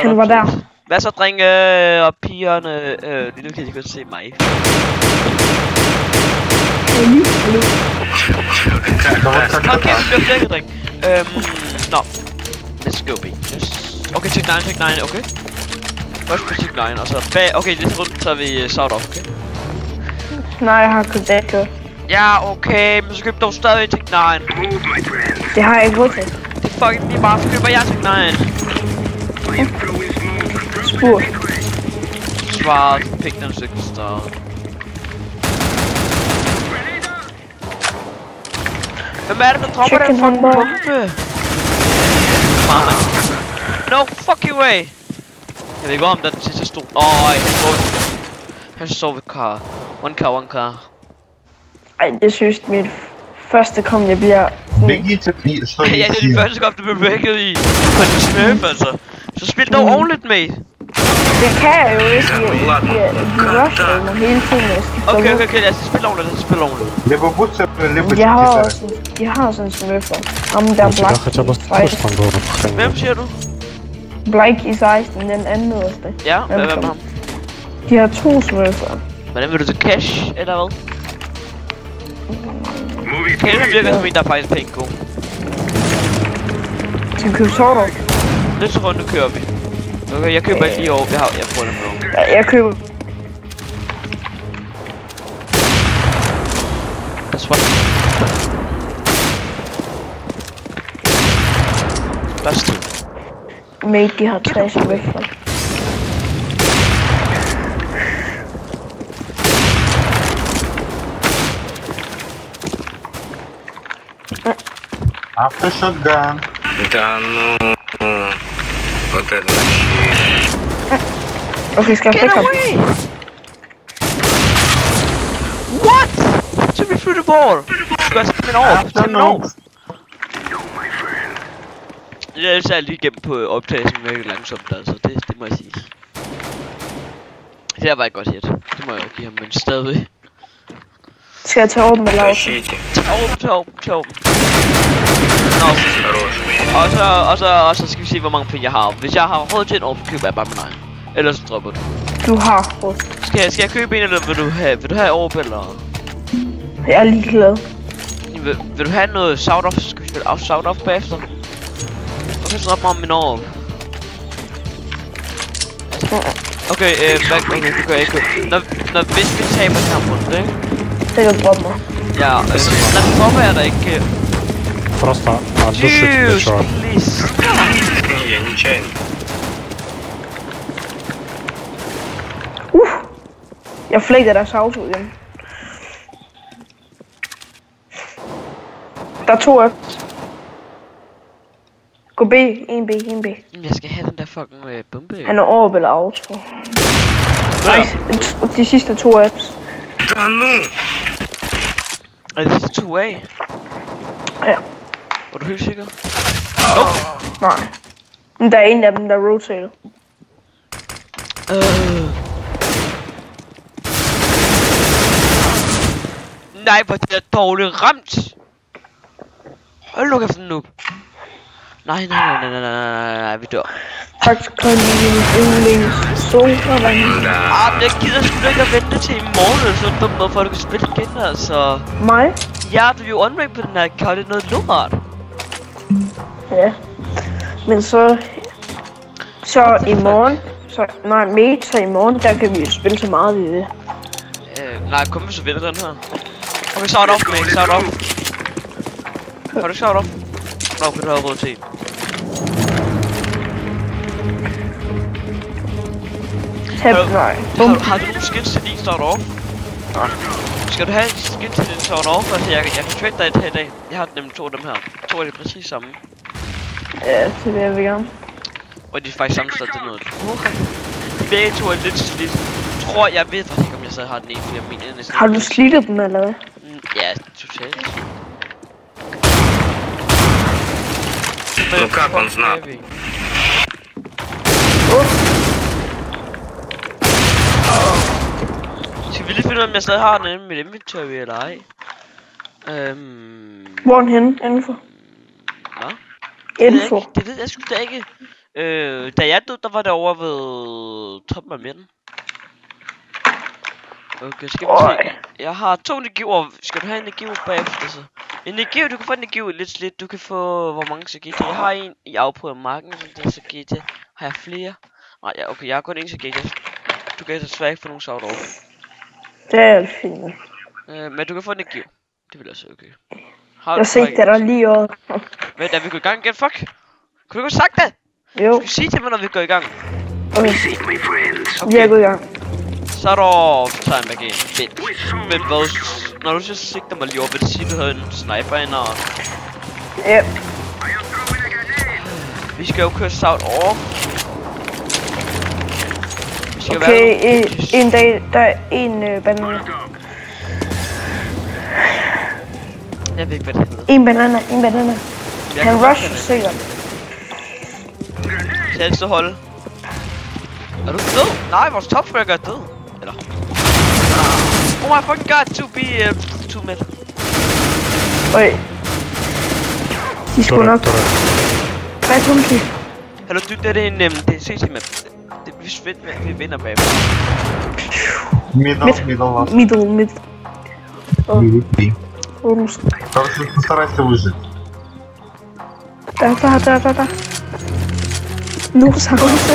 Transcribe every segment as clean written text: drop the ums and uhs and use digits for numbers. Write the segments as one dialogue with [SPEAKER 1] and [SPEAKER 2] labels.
[SPEAKER 1] Han var der.
[SPEAKER 2] Hvad så, drenge og pigerne? Nu kan de godt se mig. Okay, vi bliver flækket, dreng. Nå. Let's go, B. Okay, take 9, okay. Først på take 9, og så bag. Okay, lidt rundt, så vi South off, okay?
[SPEAKER 1] Nej, jeg har købt det.
[SPEAKER 2] Ja, okay, men så køb dog stadig take 9.
[SPEAKER 1] Det har jeg ikke råd til.
[SPEAKER 2] Det er fucking lige bare, så køber jeg take 9.
[SPEAKER 1] Spurgt.
[SPEAKER 2] Svaret, pik den stykke større. Hvem er det, der dropper den fucking bombe? Mama. No fucking way! Jeg ved ikke om der er den sidste stol. Han står ved car. One car.
[SPEAKER 1] Ej, det synes mit første kom, jeg bliver...
[SPEAKER 3] Hvilket til bil, så
[SPEAKER 2] ja, det er din første kom, du blev vækket i. På en smøf, altså. Så spil dog ordentligt med.
[SPEAKER 1] Det kan jeg jo ikke, de rusher mig hele tiden.
[SPEAKER 2] Okay, lad os spille ordentligt,
[SPEAKER 1] Jeg har sådan en smøffer. Ham der Black.
[SPEAKER 2] Hvem siger du?
[SPEAKER 1] Black i 16, den anden nederste.
[SPEAKER 2] Ja, hvad med ham?
[SPEAKER 1] De har 2 smøffer.
[SPEAKER 2] Hvordan vil du til cash, eller hvad? Kælder virker som en, der er faktisk pænt god.
[SPEAKER 1] Skal vi købe Tordor?
[SPEAKER 2] Næste runde kører vi. Okay, jeg køber ikke lige over. Jeg prøver dem over.
[SPEAKER 1] Ja, jeg køber.
[SPEAKER 2] That's what. Last two.
[SPEAKER 1] Mate, de har 3 smøffer.
[SPEAKER 3] After shotgun.
[SPEAKER 4] Да ну, вот это вообще.
[SPEAKER 1] Okay, skal jeg flække ham?
[SPEAKER 2] What? Så vi flytter ball. Skal jeg spille over? Jeg er selv lige igennem på optagelsen virkelig langsomt, altså det må jeg sige. Det der var et godt hit. Det må jeg jo give ham, men stadig.
[SPEAKER 1] Skal jeg tage åben eller også?
[SPEAKER 2] Tag åben. Og så skal vi se, hvor mange penge jeg har. Hvis jeg har råd til en åben, køber jeg bare min egen. Ellers så dropper du.
[SPEAKER 1] Du har råd.
[SPEAKER 2] Skal jeg købe en, eller vil du have åben, eller?
[SPEAKER 1] Jeg er ligeglad.
[SPEAKER 2] Vil du have noget South-off? Skal vi spille South-off bagefter? Okay, så dropper mig min åben. Okay, det gør jeg ikke. Hvis vi taber kampen, ikke?
[SPEAKER 1] Det kan droppe mig.
[SPEAKER 2] Ja, når dropper jeg der ikke...
[SPEAKER 5] Просто от души тебе, чувак.
[SPEAKER 4] Я нечаянно.
[SPEAKER 1] Jeg flækker deres auto igen. Der er 2 apps. Gå B, 1B.
[SPEAKER 2] Jeg skal have den der fucking bombe.
[SPEAKER 1] Han er over eller auto. Nej, de sidste 2 apps.
[SPEAKER 4] Да ну!
[SPEAKER 2] Er det sidste 2 af?
[SPEAKER 1] Ja.
[SPEAKER 2] Er du helt sikker?
[SPEAKER 1] Nej. Men der er en af dem, der rotater.
[SPEAKER 2] Nej, hvor det er dårligt ramt! Hold nu kæft nu. Nej, vi dør.
[SPEAKER 1] Faktisk kun lige min yndlings sodavand.
[SPEAKER 2] Men jeg gider sgu ikke at vente til i morgen, eller sådan på måde, for at du kan spille igen, altså.
[SPEAKER 1] Mig?
[SPEAKER 2] Ja, du er jo on-rank på den her account, det er noget lort.
[SPEAKER 1] Ja. Men så i morgen, så i morgen, der kan vi jo spille så meget i det.
[SPEAKER 2] Nej, kom vi så vinder den her. Okay, så er det op, mate, så er det op. Har du ikke så op? Nå, for du har råd til en. Har du nogle skins til din start off? Nej. Skal du have en skin til din start off? Altså, jeg kan trade dig et her i dag. Jeg har nemlig 2 af dem her. 2 af de præcis samme.
[SPEAKER 1] Ja, det vil jeg gerne.
[SPEAKER 2] Og de er faktisk samme sted til noget. De begge 2 er lidt slidt. Jeg ved faktisk ikke, om jeg så har den ene, fordi jeg mener næsten...
[SPEAKER 1] Har du slidtet dem, eller hvad?
[SPEAKER 2] Ja, totalt.
[SPEAKER 4] Ну как он знал?
[SPEAKER 2] Skal vi lige finde ud af, om jeg stadig har den inde i mit inventory eller ej?
[SPEAKER 1] Hvor er den henne? Info?
[SPEAKER 2] Nå?
[SPEAKER 1] Info?
[SPEAKER 2] Det ved jeg sgu da ikke. Da jeg døde, der var det over ved toppen af midten. Okay, skal vi se. Jeg har 2 energiver. Skal du have energiver bagefter så? Energiver, du kan få energiver lidt slidt. Du kan få, hvor mange CGT. Jeg har en i afprøvet marken, så det er CGT. Har jeg flere? Nej, ja, okay, jeg har kun en CGT. Du kan desværre ikke få nogen shout over.
[SPEAKER 1] Det er alt fint.
[SPEAKER 2] Men du kan få energiver. Det vil også okay.
[SPEAKER 1] Jeg ser det der lige over.
[SPEAKER 2] Vent, er vi går i gang igen? Fuck! Kunne du ikke have sagt det?
[SPEAKER 1] Jo.
[SPEAKER 2] Du skal sige til mig, når vi går i gang.
[SPEAKER 1] Okay. Vi er gået i gang.
[SPEAKER 2] Så er der time again. Fedt. Men hvad? Når du så sigter mig lige over, vil det sige, at du havde en sniper ind og...
[SPEAKER 1] Ja.
[SPEAKER 2] Vi skal jo køre South over. Vi skal
[SPEAKER 1] Okay, en dag, der er en banana.
[SPEAKER 2] Jeg ved ikke, hvad det hedder.
[SPEAKER 1] En banana. Han rush sikkert.
[SPEAKER 2] Tæt så holde. Er du død? Nej, vores topfragger er død. Eller? Oh my fucking god, to be 2 mid.
[SPEAKER 1] Øj. De skulle nok. Hvad tunke?
[SPEAKER 2] Hallo, du, det er en det er CC map. Vi vinder bagved.
[SPEAKER 3] Middle.
[SPEAKER 1] Middle.
[SPEAKER 3] Короче, постарайся выжить.
[SPEAKER 1] Да. Nu savnelse.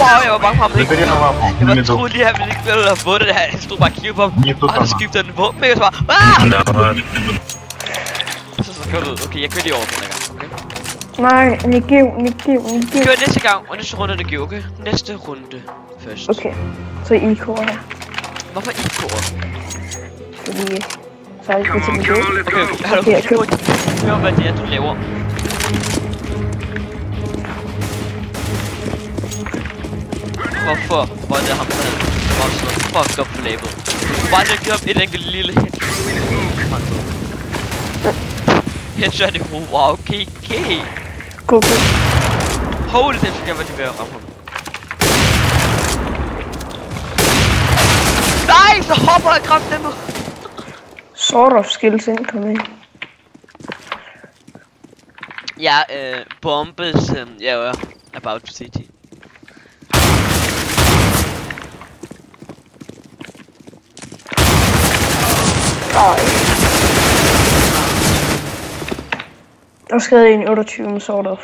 [SPEAKER 2] Wow, jeg var bange for ham, ikke?
[SPEAKER 3] Забери на лапу.
[SPEAKER 2] Jeg troede lige, at han ikke ville have fået det her. Jeg stod bare og kiggede på ham.
[SPEAKER 3] Не тут
[SPEAKER 2] Og han
[SPEAKER 3] она.
[SPEAKER 2] skiftede den våben, ikke? Og så bare... Ah!
[SPEAKER 4] Давай.
[SPEAKER 2] Så kører du ud. Okay, jeg kører lige over den her gang, okay?
[SPEAKER 1] Nej, Nikiv.
[SPEAKER 2] Kør næste gang, og næste runde, det giver, okay? Næste runde først.
[SPEAKER 1] Okay, så IK her.
[SPEAKER 2] Hvorfor IK'er?
[SPEAKER 1] Fordi... Så er det ikke til mit liv.
[SPEAKER 2] Okay, hallo,
[SPEAKER 1] Okay, jeg køber.
[SPEAKER 2] hør hvad det er, du laver. Hvorfor var det ham, der var sådan fucked up på label? Du bare lige givet ham et enkelt lille hit. Headshot i hovedet, wow, KK.
[SPEAKER 1] Go.
[SPEAKER 2] Holy det skal jeg være lige ved at ramme ham. Nej, så hopper jeg kraftedeme.
[SPEAKER 1] Sort of skills incoming.
[SPEAKER 2] Ja, bombes, yeah, about to CT.
[SPEAKER 1] Der skrev en 28 med sort of.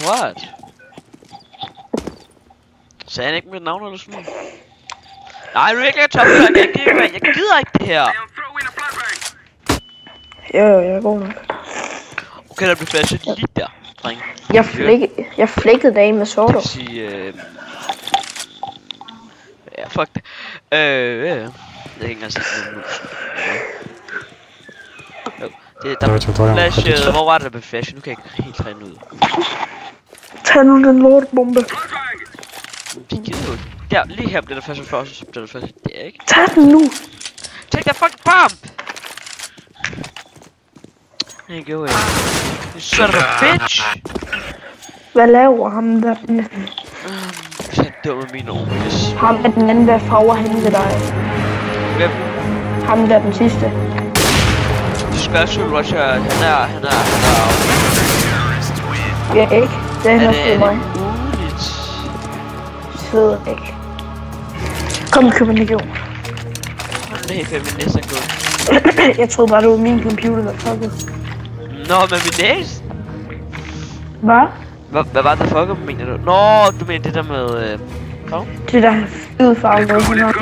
[SPEAKER 2] What? Sagde han ikke mit navn eller sådan noget? Nej, du er ikke top, jeg gider ikke det her.
[SPEAKER 1] Jo, jeg er god nok.
[SPEAKER 2] Okay, der blev flashet lige der, dreng.
[SPEAKER 1] Jeg flækkede det af med sort of.
[SPEAKER 2] Sige, ja, fuck det. Jeg kan ikke engang sætte noget mus. Det der flashet, hvor var det der blev flashet? Nu kan jeg ikke helt regne ud.
[SPEAKER 1] Tag nu den lortbombe.
[SPEAKER 2] Det gider jo ikke. Der, lige her bliver der flashet før, så bliver der flashet der, ikke?
[SPEAKER 1] Tag den nu.
[SPEAKER 2] Take that fucking bomb! There you go, you son of a bitch!
[SPEAKER 1] Hvad laver ham der?
[SPEAKER 2] Så dum med mine ord.
[SPEAKER 1] Ham er den anden, der farver hen ved dig.
[SPEAKER 2] Hvem?
[SPEAKER 1] Ham der den sidste.
[SPEAKER 2] Special Russia, han er...
[SPEAKER 1] Ja, ikke. Det er nok for mig.
[SPEAKER 2] Uligt.
[SPEAKER 1] Sidder ikke. Kom, køb en legion.
[SPEAKER 2] Nej, for min næse er gået.
[SPEAKER 1] Jeg troede bare, det var min computer, der fuckede.
[SPEAKER 2] Nå, men min næse?
[SPEAKER 1] Hvad?
[SPEAKER 2] Hvad var det fucker, mener du? Nå, du mener det der med... Farve?
[SPEAKER 1] Det der fede farve, der han har.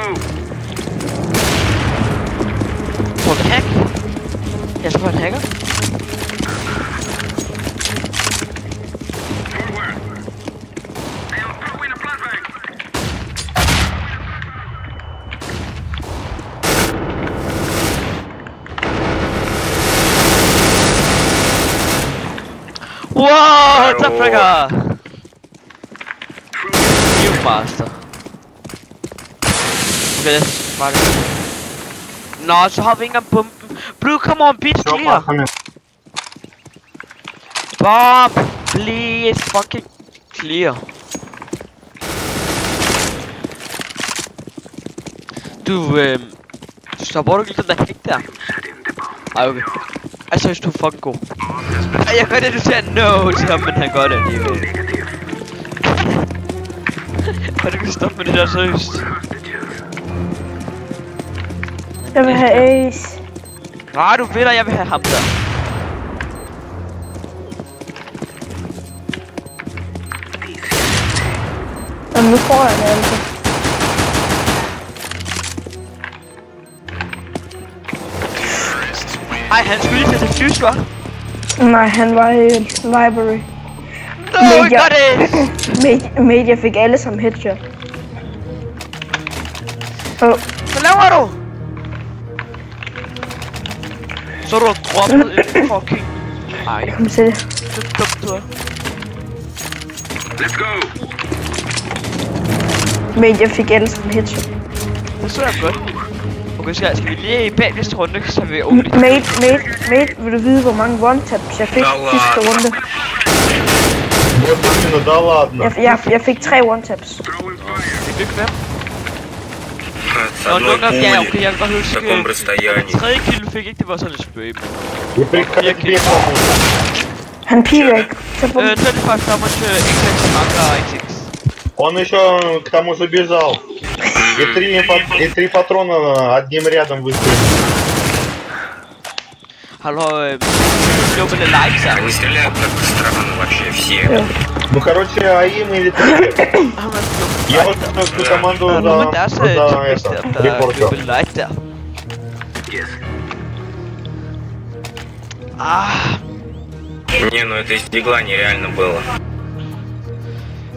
[SPEAKER 2] På en hack? Jeg skal på en hacker. Wow, top fragger! You master. Okay, let's fuck it. Nå, så har vi ikke engang bomben. Blue, come on, bitch,
[SPEAKER 3] Всё,
[SPEAKER 2] clear!
[SPEAKER 3] пахами.
[SPEAKER 2] Bob, please, fucking clear. Du stopper du ikke den der hæk der? Ej, okay. Altså, hvis du er fucking god. Ej, jeg gør det, du siger no til ham, men han gør det alligevel. Hvad det kan stoppe med det der seriøst?
[SPEAKER 1] Jeg vil have Ace.
[SPEAKER 2] Nej, du vil, og jeg vil have ham der.
[SPEAKER 1] Jamen, nu får jeg det altså.
[SPEAKER 2] Ej, han skulle lige til Fuse, hva'?
[SPEAKER 1] Nej, han var i library.
[SPEAKER 2] No, we got it!
[SPEAKER 1] Media fik alle sammen headshot.
[SPEAKER 2] Hvad laver du? Så du har droppet en fucking... Ej,
[SPEAKER 1] Kom se det.
[SPEAKER 2] det er dumt, du er.
[SPEAKER 4] Let's go!
[SPEAKER 1] Media fik alle sammen headshot.
[SPEAKER 2] Det så jeg godt. Okay, skal vi lige i bag næste runde, så vi ordentligt.
[SPEAKER 1] Mate, vil du vide, hvor mange one-taps jeg fik sidste runde?
[SPEAKER 3] Вот именно, да ладно.
[SPEAKER 1] Jeg fik 3 one-taps.
[SPEAKER 2] Det er ikke
[SPEAKER 4] С
[SPEAKER 2] Nå,
[SPEAKER 4] одной
[SPEAKER 2] nu ja, okay,
[SPEAKER 4] пули
[SPEAKER 2] jeg kan godt
[SPEAKER 4] в
[SPEAKER 2] huske,
[SPEAKER 4] таком расстоянии.
[SPEAKER 2] tredje kill du fik ikke, det var sådan et spray.
[SPEAKER 3] И при как бегал.
[SPEAKER 1] Han piger ikke. Tag på.
[SPEAKER 2] 35 damage, X6, marker X6.
[SPEAKER 3] Он еще к тому же бежал. И три патрона одним рядом выстрелили.
[SPEAKER 2] Hallo, sluppet lidt likes her.
[SPEAKER 4] Они стреляют как странно вообще все.
[SPEAKER 3] Ну, короче, АИМ или Я вот эту команду
[SPEAKER 2] Men der er så
[SPEAKER 3] за
[SPEAKER 2] typisk
[SPEAKER 3] это,
[SPEAKER 2] der
[SPEAKER 3] репортер.
[SPEAKER 2] sluppet like der.
[SPEAKER 4] Не, ну это из дигла нереально было.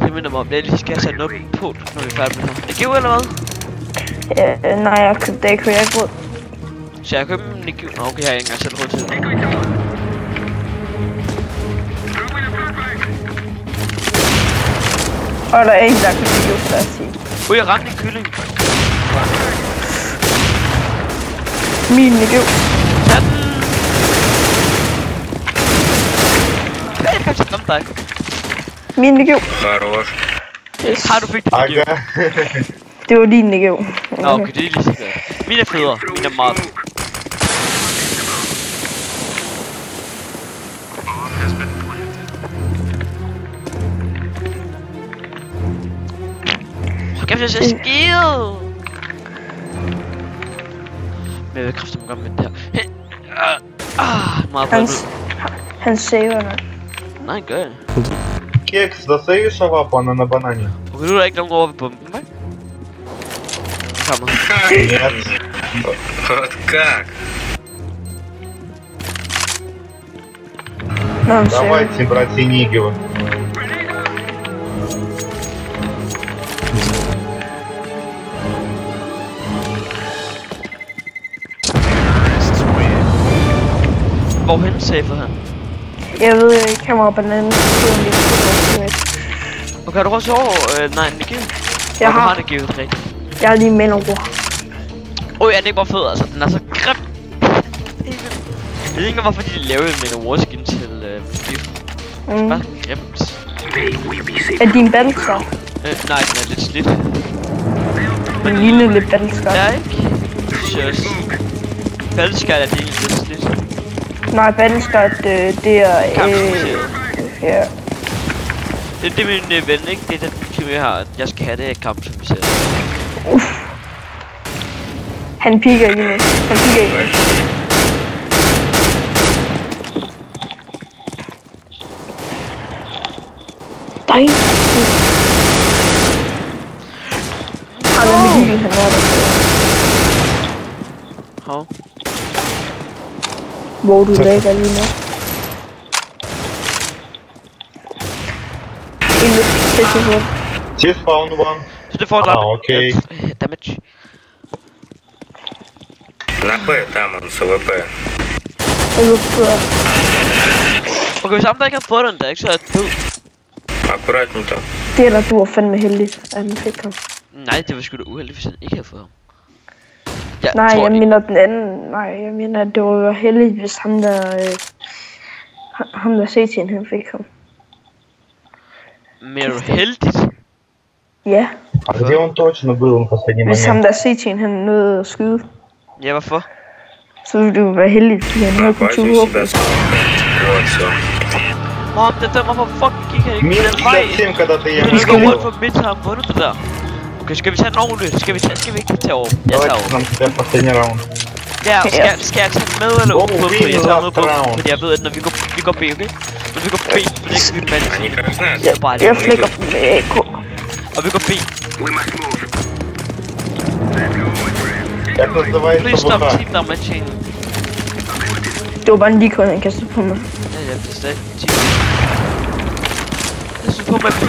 [SPEAKER 2] Det minder mig om, at jeg lige skal have sat noget på, når vi er færdige med ham. Det giver eller hvad?
[SPEAKER 1] Nej, jeg købte ikke, jeg ikke råd.
[SPEAKER 2] Så jeg købte en Nikiv. Nå, okay, jeg har ikke engang selv råd til det.
[SPEAKER 1] Og der er ingen, der kan blive gjort, lad os sige.
[SPEAKER 2] Ui, jeg ramte en kylling.
[SPEAKER 1] Min Nikiv.
[SPEAKER 2] Tag den! Nej, jeg kan ikke ramme dig.
[SPEAKER 1] Min Nikiv.
[SPEAKER 4] Хорош.
[SPEAKER 1] Yes.
[SPEAKER 2] Har du fik det Nikiv?
[SPEAKER 3] Ага.
[SPEAKER 1] Det var din Nikiv.
[SPEAKER 2] Nå, okay, det er lige så godt. Mine er federe. Mine er meget fede. Så kan vi så skide! Men jeg vil kræfte mig godt med det her. Meget
[SPEAKER 1] Hans, han saver nok.
[SPEAKER 2] Nej, gør det.
[SPEAKER 3] Кекс, засейвишь авапу, она на банане?
[SPEAKER 2] Okay, nu er der ikke nogen over ved bomben, hva'? Kommer.
[SPEAKER 3] Нет.
[SPEAKER 4] Вот как?
[SPEAKER 1] Nå, han saver.
[SPEAKER 3] Давайте, братья Нигевы.
[SPEAKER 2] Hvorhen savede han?
[SPEAKER 1] Jeg ved ikke, han var bananen.
[SPEAKER 2] Okay, har du også over? Nej, Nikiv.
[SPEAKER 1] Jeg
[SPEAKER 2] Du har
[SPEAKER 1] har.
[SPEAKER 2] Nikiv, rigtigt.
[SPEAKER 1] Jeg har lige med over.
[SPEAKER 2] Oj, er det ikke bare fed, altså. Den er så grim. Jeg ved ikke, hvorfor de lavede med en skin til Biff. Det er bare grimt.
[SPEAKER 1] Er din battlestar?
[SPEAKER 2] Nej, den er lidt slidt.
[SPEAKER 1] Den ligner lidt battlestar.
[SPEAKER 2] Ja, ikke? Just. Faldskal er det egentlig lidt slidt.
[SPEAKER 1] Nej, battlestar, det er...
[SPEAKER 2] Kampfokuseret.
[SPEAKER 1] Ja.
[SPEAKER 2] Det er min ven, ikke? Det er den film, jeg har. Jeg skal have det af kampfokuseret.
[SPEAKER 1] Han piker ikke nu. Han piker ikke. Nej. Han er med hyggen, han er der.
[SPEAKER 2] Hov.
[SPEAKER 1] Hvor du lægger lige nu. En lidt til hurtigt.
[SPEAKER 3] Те спаун ван.
[SPEAKER 2] Så det får
[SPEAKER 3] okay.
[SPEAKER 2] Damage.
[SPEAKER 4] На П, там он, с АВП.
[SPEAKER 1] Jeg vil prøve.
[SPEAKER 2] Okay, hvis andre ikke har fået den der, ikke, så er jeg død.
[SPEAKER 4] Аккуратней там.
[SPEAKER 1] Det er da, du var fandme heldig, at han fik ham.
[SPEAKER 2] Nej, det var sgu da uheldigt, hvis han ikke havde fået ham. Jeg
[SPEAKER 1] Nej,
[SPEAKER 2] tror
[SPEAKER 1] jeg
[SPEAKER 2] ikke-
[SPEAKER 1] mener den anden. Nej, jeg mener, at det var heldigt, hvis ham der... ham der CT'en, han fik ham.
[SPEAKER 2] Men er du heldigt?
[SPEAKER 1] Ja,
[SPEAKER 3] А где он точно был в последний
[SPEAKER 1] hvis ham
[SPEAKER 3] момент?
[SPEAKER 1] der CT'en, han nåede at skyde.
[SPEAKER 2] Ja, hvorfor?
[SPEAKER 1] Så ville du være heldig, fordi han har kultur.
[SPEAKER 4] Вот, все.
[SPEAKER 2] Mom, det dømmer for fucking gik han ikke
[SPEAKER 3] Минус
[SPEAKER 2] den vej.
[SPEAKER 3] 57, когда ты
[SPEAKER 2] Vi skal
[SPEAKER 3] ехал.
[SPEAKER 2] rundt for midt, har han vundet det der. Okay, skal vi tage den ordentligt? Skal vi ikke tage over? Jeg tager
[SPEAKER 3] Давайте
[SPEAKER 2] over.
[SPEAKER 3] нам тебя последний раунд.
[SPEAKER 2] Ja, skal jeg tage den med eller
[SPEAKER 3] Go,
[SPEAKER 2] uden på?
[SPEAKER 3] win
[SPEAKER 2] Jeg tager med
[SPEAKER 3] last
[SPEAKER 2] på,
[SPEAKER 3] round.
[SPEAKER 2] fordi jeg ved, at når vi går B, okay? Når vi går B, så lægger vi den mand.
[SPEAKER 4] Они как знают.
[SPEAKER 2] Jeg bare
[SPEAKER 1] Jeg
[SPEAKER 2] lige.
[SPEAKER 1] flækker dem med AK.
[SPEAKER 2] Og vi går B.
[SPEAKER 3] Как называется
[SPEAKER 2] Please stop
[SPEAKER 3] ВХ?
[SPEAKER 2] team damaging.
[SPEAKER 1] Det var bare en likon, han kastede på mig.
[SPEAKER 2] Ja, det er stadig team. Jeg synes på mig B.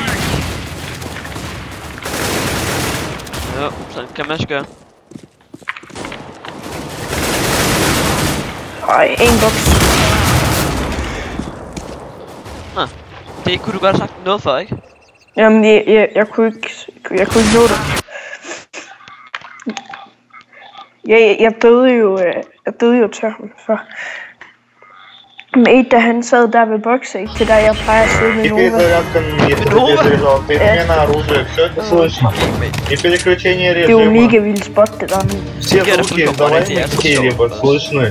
[SPEAKER 2] Ja, sådan kan man også gøre.
[SPEAKER 1] Ej, en boks.
[SPEAKER 2] Det kunne du godt have sagt noget for, ikke?
[SPEAKER 1] Jamen, jeg kunne ikke nå det. Jeg døde jo til ham før. Men da han sad der ved bokse, til der jeg plejer at sidde med
[SPEAKER 3] Теперь
[SPEAKER 1] Nova.
[SPEAKER 3] зарядка, если ты перезаряжал, ты смена оружия, все это слышно. И переключение
[SPEAKER 1] Det er jo
[SPEAKER 3] режима.
[SPEAKER 1] mega vildt spot, det der.
[SPEAKER 3] Все
[SPEAKER 2] Я
[SPEAKER 3] звуки
[SPEAKER 2] люблю
[SPEAKER 3] издаваемые
[SPEAKER 2] говорить, я
[SPEAKER 3] какие-либо слышны.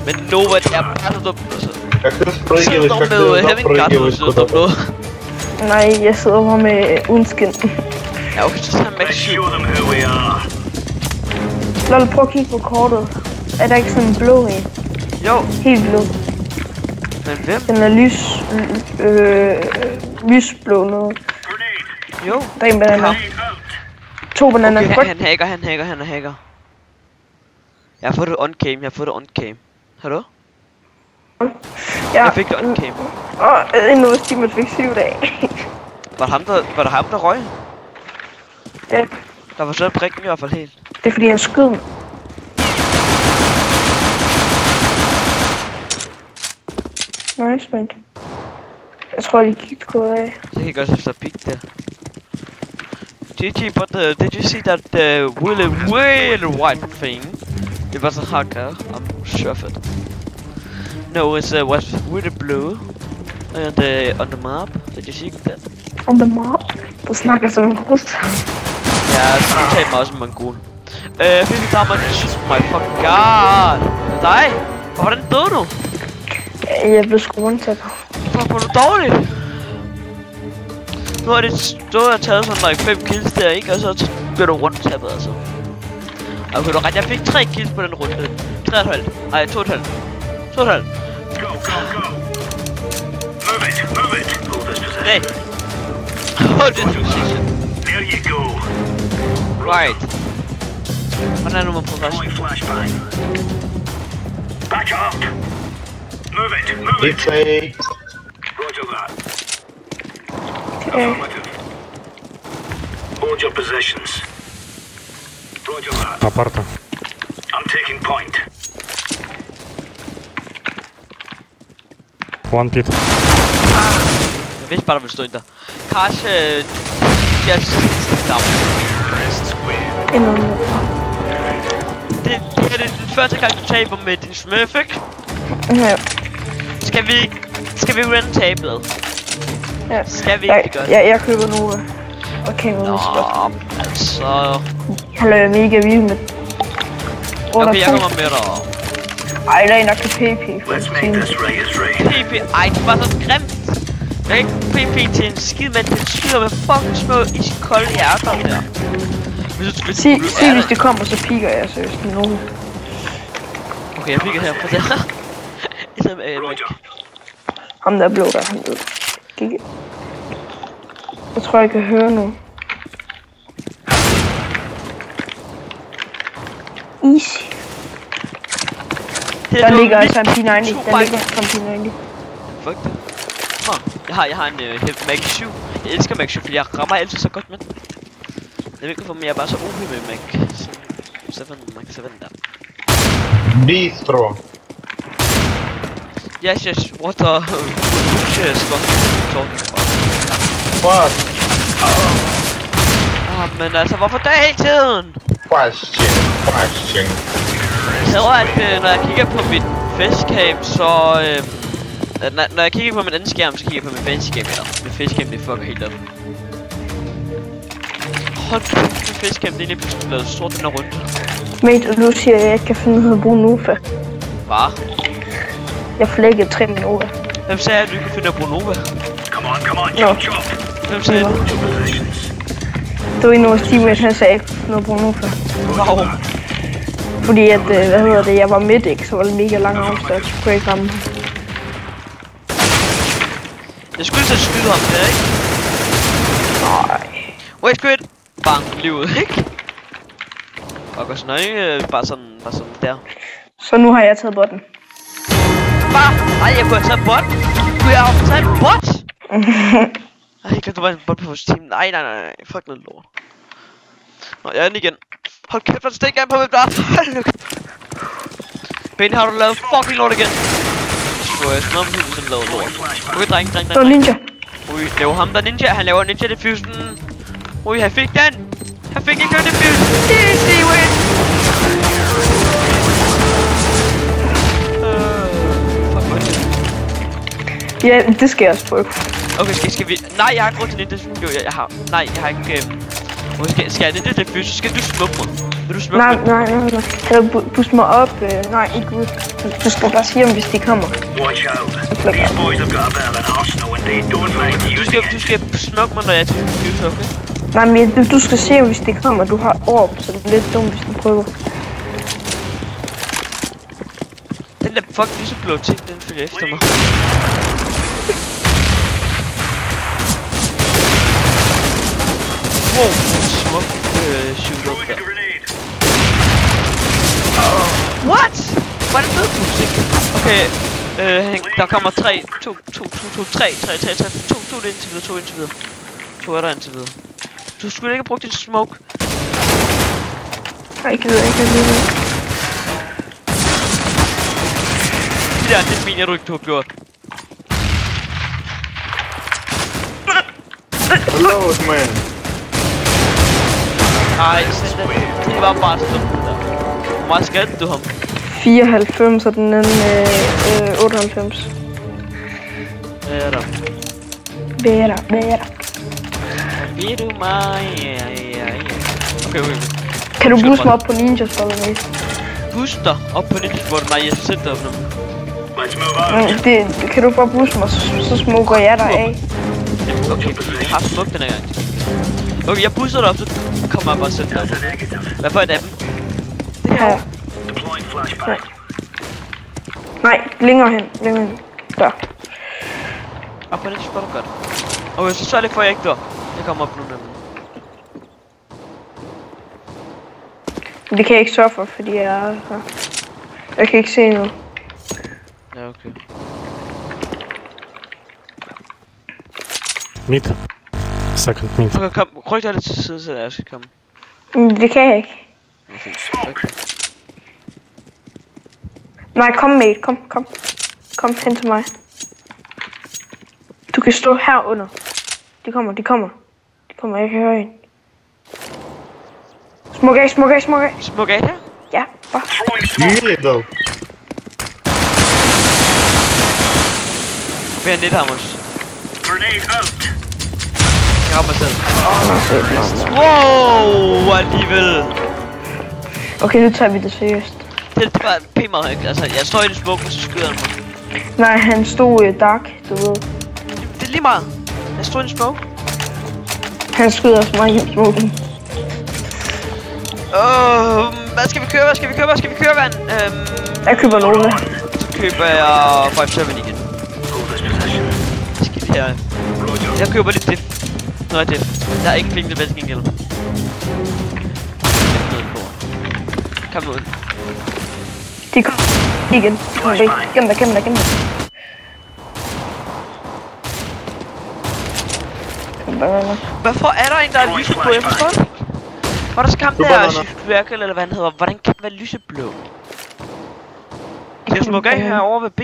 [SPEAKER 2] Men Nova, det er bare så dumt. Altså.
[SPEAKER 3] Как ты спрыгиваешь,
[SPEAKER 2] Sidder
[SPEAKER 3] как
[SPEAKER 2] med
[SPEAKER 3] ты
[SPEAKER 2] Heavy Guard,
[SPEAKER 3] запрыгиваешь
[SPEAKER 2] sidder der
[SPEAKER 3] куда-то.
[SPEAKER 2] noget.
[SPEAKER 1] Nej, jeg sidder her med uden skin.
[SPEAKER 2] Ja, okay, så tager han Max 7.
[SPEAKER 1] Lol, prøv at kigge på kortet. Er der ikke sådan en blå en?
[SPEAKER 2] Jo,
[SPEAKER 1] Helt blå.
[SPEAKER 2] men hvem?
[SPEAKER 1] Den er lysblå noget.
[SPEAKER 2] Jo.
[SPEAKER 1] Der er en banan. 2 bananer.
[SPEAKER 2] Okay, han er hacker. Jeg har fået det on-cam, Har du?
[SPEAKER 1] Ja.
[SPEAKER 2] Jeg fik det on-cam.
[SPEAKER 1] En Nova-teamet fik 7 dage.
[SPEAKER 2] Var det ham, der røg?
[SPEAKER 1] Ja,
[SPEAKER 2] Der var så en prikken i hvert fald helt.
[SPEAKER 1] det er fordi han skød mig. Nice, man. Jeg tror, de kiggede på af.
[SPEAKER 2] Så kan jeg godt efter peak der. GG, but did you see that really white thing? It was a hacker, I'm sure of it. No, it was really blue. And on the map, did you see that?
[SPEAKER 1] On the map. Du snakker som en rus.
[SPEAKER 2] Ja, så tager mig også en mongol. Fifi damage, my fucking god. Dig? Hvordan døde du?
[SPEAKER 1] Jeg blev sgu one-tappet.
[SPEAKER 2] Fuck, hvor er du dårlig? Nu har det stået og taget sådan like 5 kills der, ikke? Og så bliver du one-tappet, altså. Okay, du ret, jeg fik 3 kills på den runde. 3,5. Ej, 2,5. 2,5. Nej. Hold this position.
[SPEAKER 6] There you go.
[SPEAKER 2] Right. Hvordan er nu man progression?
[SPEAKER 6] Back up. Move it.
[SPEAKER 3] It's a...
[SPEAKER 6] Roger that.
[SPEAKER 1] Okay.
[SPEAKER 6] Affirmative. Hold your positions. Roger that.
[SPEAKER 5] Апарта.
[SPEAKER 6] I'm taking point.
[SPEAKER 5] One pit.
[SPEAKER 2] Jeg vidste bare, der ville stå en der. Karsh, jeg synes, det er den første gang, du taber med din smurf, ikke?
[SPEAKER 1] Ja.
[SPEAKER 2] Skal vi run tablet?
[SPEAKER 1] Ja.
[SPEAKER 2] Skal vi ikke gøre det?
[SPEAKER 1] Jeg køber Nova. Okay, hvor er spot.
[SPEAKER 2] Altså...
[SPEAKER 1] Han er mega vild med...
[SPEAKER 2] Okay, jeg kommer med dig.
[SPEAKER 1] Ej, der er nok PP for
[SPEAKER 6] Let's make this right is right.
[SPEAKER 2] PP, ej, det var så grimt. Jeg kan ikke PP til en skid, men det skyder med fucking små iskolde hjerter der.
[SPEAKER 1] Sig hvis det kommer, så piker jeg seriøst med Nova.
[SPEAKER 2] Okay, jeg pikker her på det her. Ligesom
[SPEAKER 6] Roger.
[SPEAKER 1] Ham der er blå der, han ved. Kig. Jeg tror, jeg kan høre nu. Easy. Der ligger altså en P90. Der ligger en P90.
[SPEAKER 2] Fuck det. Jeg har en Mac 7. Jeg elsker Mac 7, fordi jeg rammer altid så godt med den. Jeg ved ikke hvorfor, men jeg er bare så uhyggelig med Mac 7 der.
[SPEAKER 3] Bistro.
[SPEAKER 2] Yes, what the... Yes, what talking about?
[SPEAKER 3] Fuck.
[SPEAKER 2] Men altså, hvorfor det hele tiden?
[SPEAKER 3] Question.
[SPEAKER 2] Jeg tror, at når jeg kigger på mit facecam, så... når jeg kigger på min anden skærm, så kigger jeg på min facecam, eller min facecam, det fucker helt op. Hold kæft, min facecam, det er lige pludselig blevet stort den her runde.
[SPEAKER 1] Mate, og nu siger jeg, at jeg ikke kan finde ud af at bruge Nova.
[SPEAKER 2] Far.
[SPEAKER 1] Jeg flækkede 3 minutter.
[SPEAKER 2] Hvem sagde, at du ikke kunne finde at bruge Nova?
[SPEAKER 6] Come on,
[SPEAKER 1] No.
[SPEAKER 6] chop.
[SPEAKER 2] Hvem sagde det?
[SPEAKER 1] Det var en af vores teammates, han sagde, at jeg kunne finde noget på nu før.
[SPEAKER 2] Wow.
[SPEAKER 1] Fordi at, jeg var midt, ikke? Så var det mega lang afstand, så kunne jeg ikke ramme.
[SPEAKER 2] Jeg skulle så skyde ham der, ikke?
[SPEAKER 1] Nej.
[SPEAKER 2] Wait, squid! Bang, livet, ikke? Og går sådan, ikke? Bare sådan der.
[SPEAKER 1] Så nu har jeg taget botten.
[SPEAKER 2] Nej, jeg kunne have taget bot. Kunne jeg have taget en bot? Ej, kan du være en bot på vores team? Nej. Fuck noget lort. Nå, jeg er inde igen. Hold kæft, hvor stik af på hvem der er. Benny, har du lavet fucking lort igen? Så jeg sådan noget, sådan lavet lort. Okay, dreng.
[SPEAKER 1] Der er ninja.
[SPEAKER 2] Ui, det var ham der ninja. Han laver ninja diffusen. Ui, han fik den. Han fik ikke en diffusen. Easy win.
[SPEAKER 1] Ja, det skal jeg også prøve.
[SPEAKER 2] Okay, skal vi... Nej, jeg har ikke råd til ninja. Jo, jeg har... Nej, jeg har ikke... Skal jeg ninja diffuse, så skal du smukke mig. Vil du smukke mig?
[SPEAKER 1] Nej. Kan du booste mig op? Nej, ikke ud. Du skal bare sige, om hvis de kommer.
[SPEAKER 6] Watch out. These boys have got a bit of an arsenal and they don't mind using
[SPEAKER 2] Du skal smukke mig, når jeg er til diffuse, okay?
[SPEAKER 1] Nej, men du skal se, hvis de kommer. Du har orb, så det er lidt dumt, hvis du prøver.
[SPEAKER 2] Den der fuck lyseblå ting, den følger efter mig. Wow, smuk shoot up der. What? Var det nødmusik? Okay, der kommer 3 indtil videre. 2 er der indtil videre. Du skulle ikke have brugt din smoke.
[SPEAKER 1] Nej, ikke videre.
[SPEAKER 2] Det mener du ikke, du har gjort.
[SPEAKER 3] Hello, man.
[SPEAKER 2] Nej, det var bare så dumt der. Hvor meget skadte du ham?
[SPEAKER 1] 94 og den anden 98.
[SPEAKER 2] Ja, der.
[SPEAKER 1] Bedre.
[SPEAKER 2] Vil du mig? Ja. Okay.
[SPEAKER 1] Kan du booste mig op på ninja spiller?
[SPEAKER 2] Boost dig op på ninja spiller? Nej, jeg sætter dig op nu.
[SPEAKER 6] Let's move out.
[SPEAKER 1] Det kan du bare booste mig, så smukker jeg dig af.
[SPEAKER 2] Okay, jeg har smukt den her gang. Okay, jeg booster dig op, så kommer jeg bare og sætter dig op. Hvad for et af dem?
[SPEAKER 1] Her.
[SPEAKER 6] Deploying flashbang.
[SPEAKER 1] Nej, længere hen. Der.
[SPEAKER 2] Op på ninja spiller, godt. Okay, så sørg for, at jeg ikke dør. Jeg kommer op nu nemlig.
[SPEAKER 1] Det kan jeg ikke sørge for, fordi jeg er her. Jeg kan ikke se noget.
[SPEAKER 2] Ja, okay.
[SPEAKER 5] Mid. Second mid.
[SPEAKER 2] Okay, kom. Ryk dig lidt til side, så jeg skal komme.
[SPEAKER 1] Det kan jeg ikke.
[SPEAKER 2] Okay.
[SPEAKER 1] Nej, kom mate. Kom. Kom hen til mig. Du kan stå herunder. De kommer. Jeg kan høre en. Smuk af.
[SPEAKER 2] Smuk af her?
[SPEAKER 1] Ja, bare.
[SPEAKER 3] Really, though.
[SPEAKER 2] Vi har net ham også.
[SPEAKER 6] Grenade out.
[SPEAKER 2] Jeg har mig selv. Wow, alligevel.
[SPEAKER 1] Okay, nu tager vi det seriøst.
[SPEAKER 2] Det var pænt meget højt. Altså, jeg står i det smukke, og så skyder han mig.
[SPEAKER 1] Nej, han stod dark, du ved.
[SPEAKER 2] Det er lige meget. Jeg stod i en smoke.
[SPEAKER 1] Han skyder også mig i smoken.
[SPEAKER 2] Hvad skal vi køre, vand?
[SPEAKER 1] Jeg køber Nova.
[SPEAKER 2] Så køber jeg 5-7 igen. Skidt her. Jeg køber lidt diff. Noget diff. Der er ingen penge tilbage til gengæld. Kom nu ud.
[SPEAKER 1] De kommer igen. Gem dig.
[SPEAKER 2] Hvorfor er der en, der er lyseblå? Jeg forstår det ikke. Var der skam der Circle, eller hvad han hedder? Hvordan kan den være lyseblå? Kan jeg smukke af herovre ved B?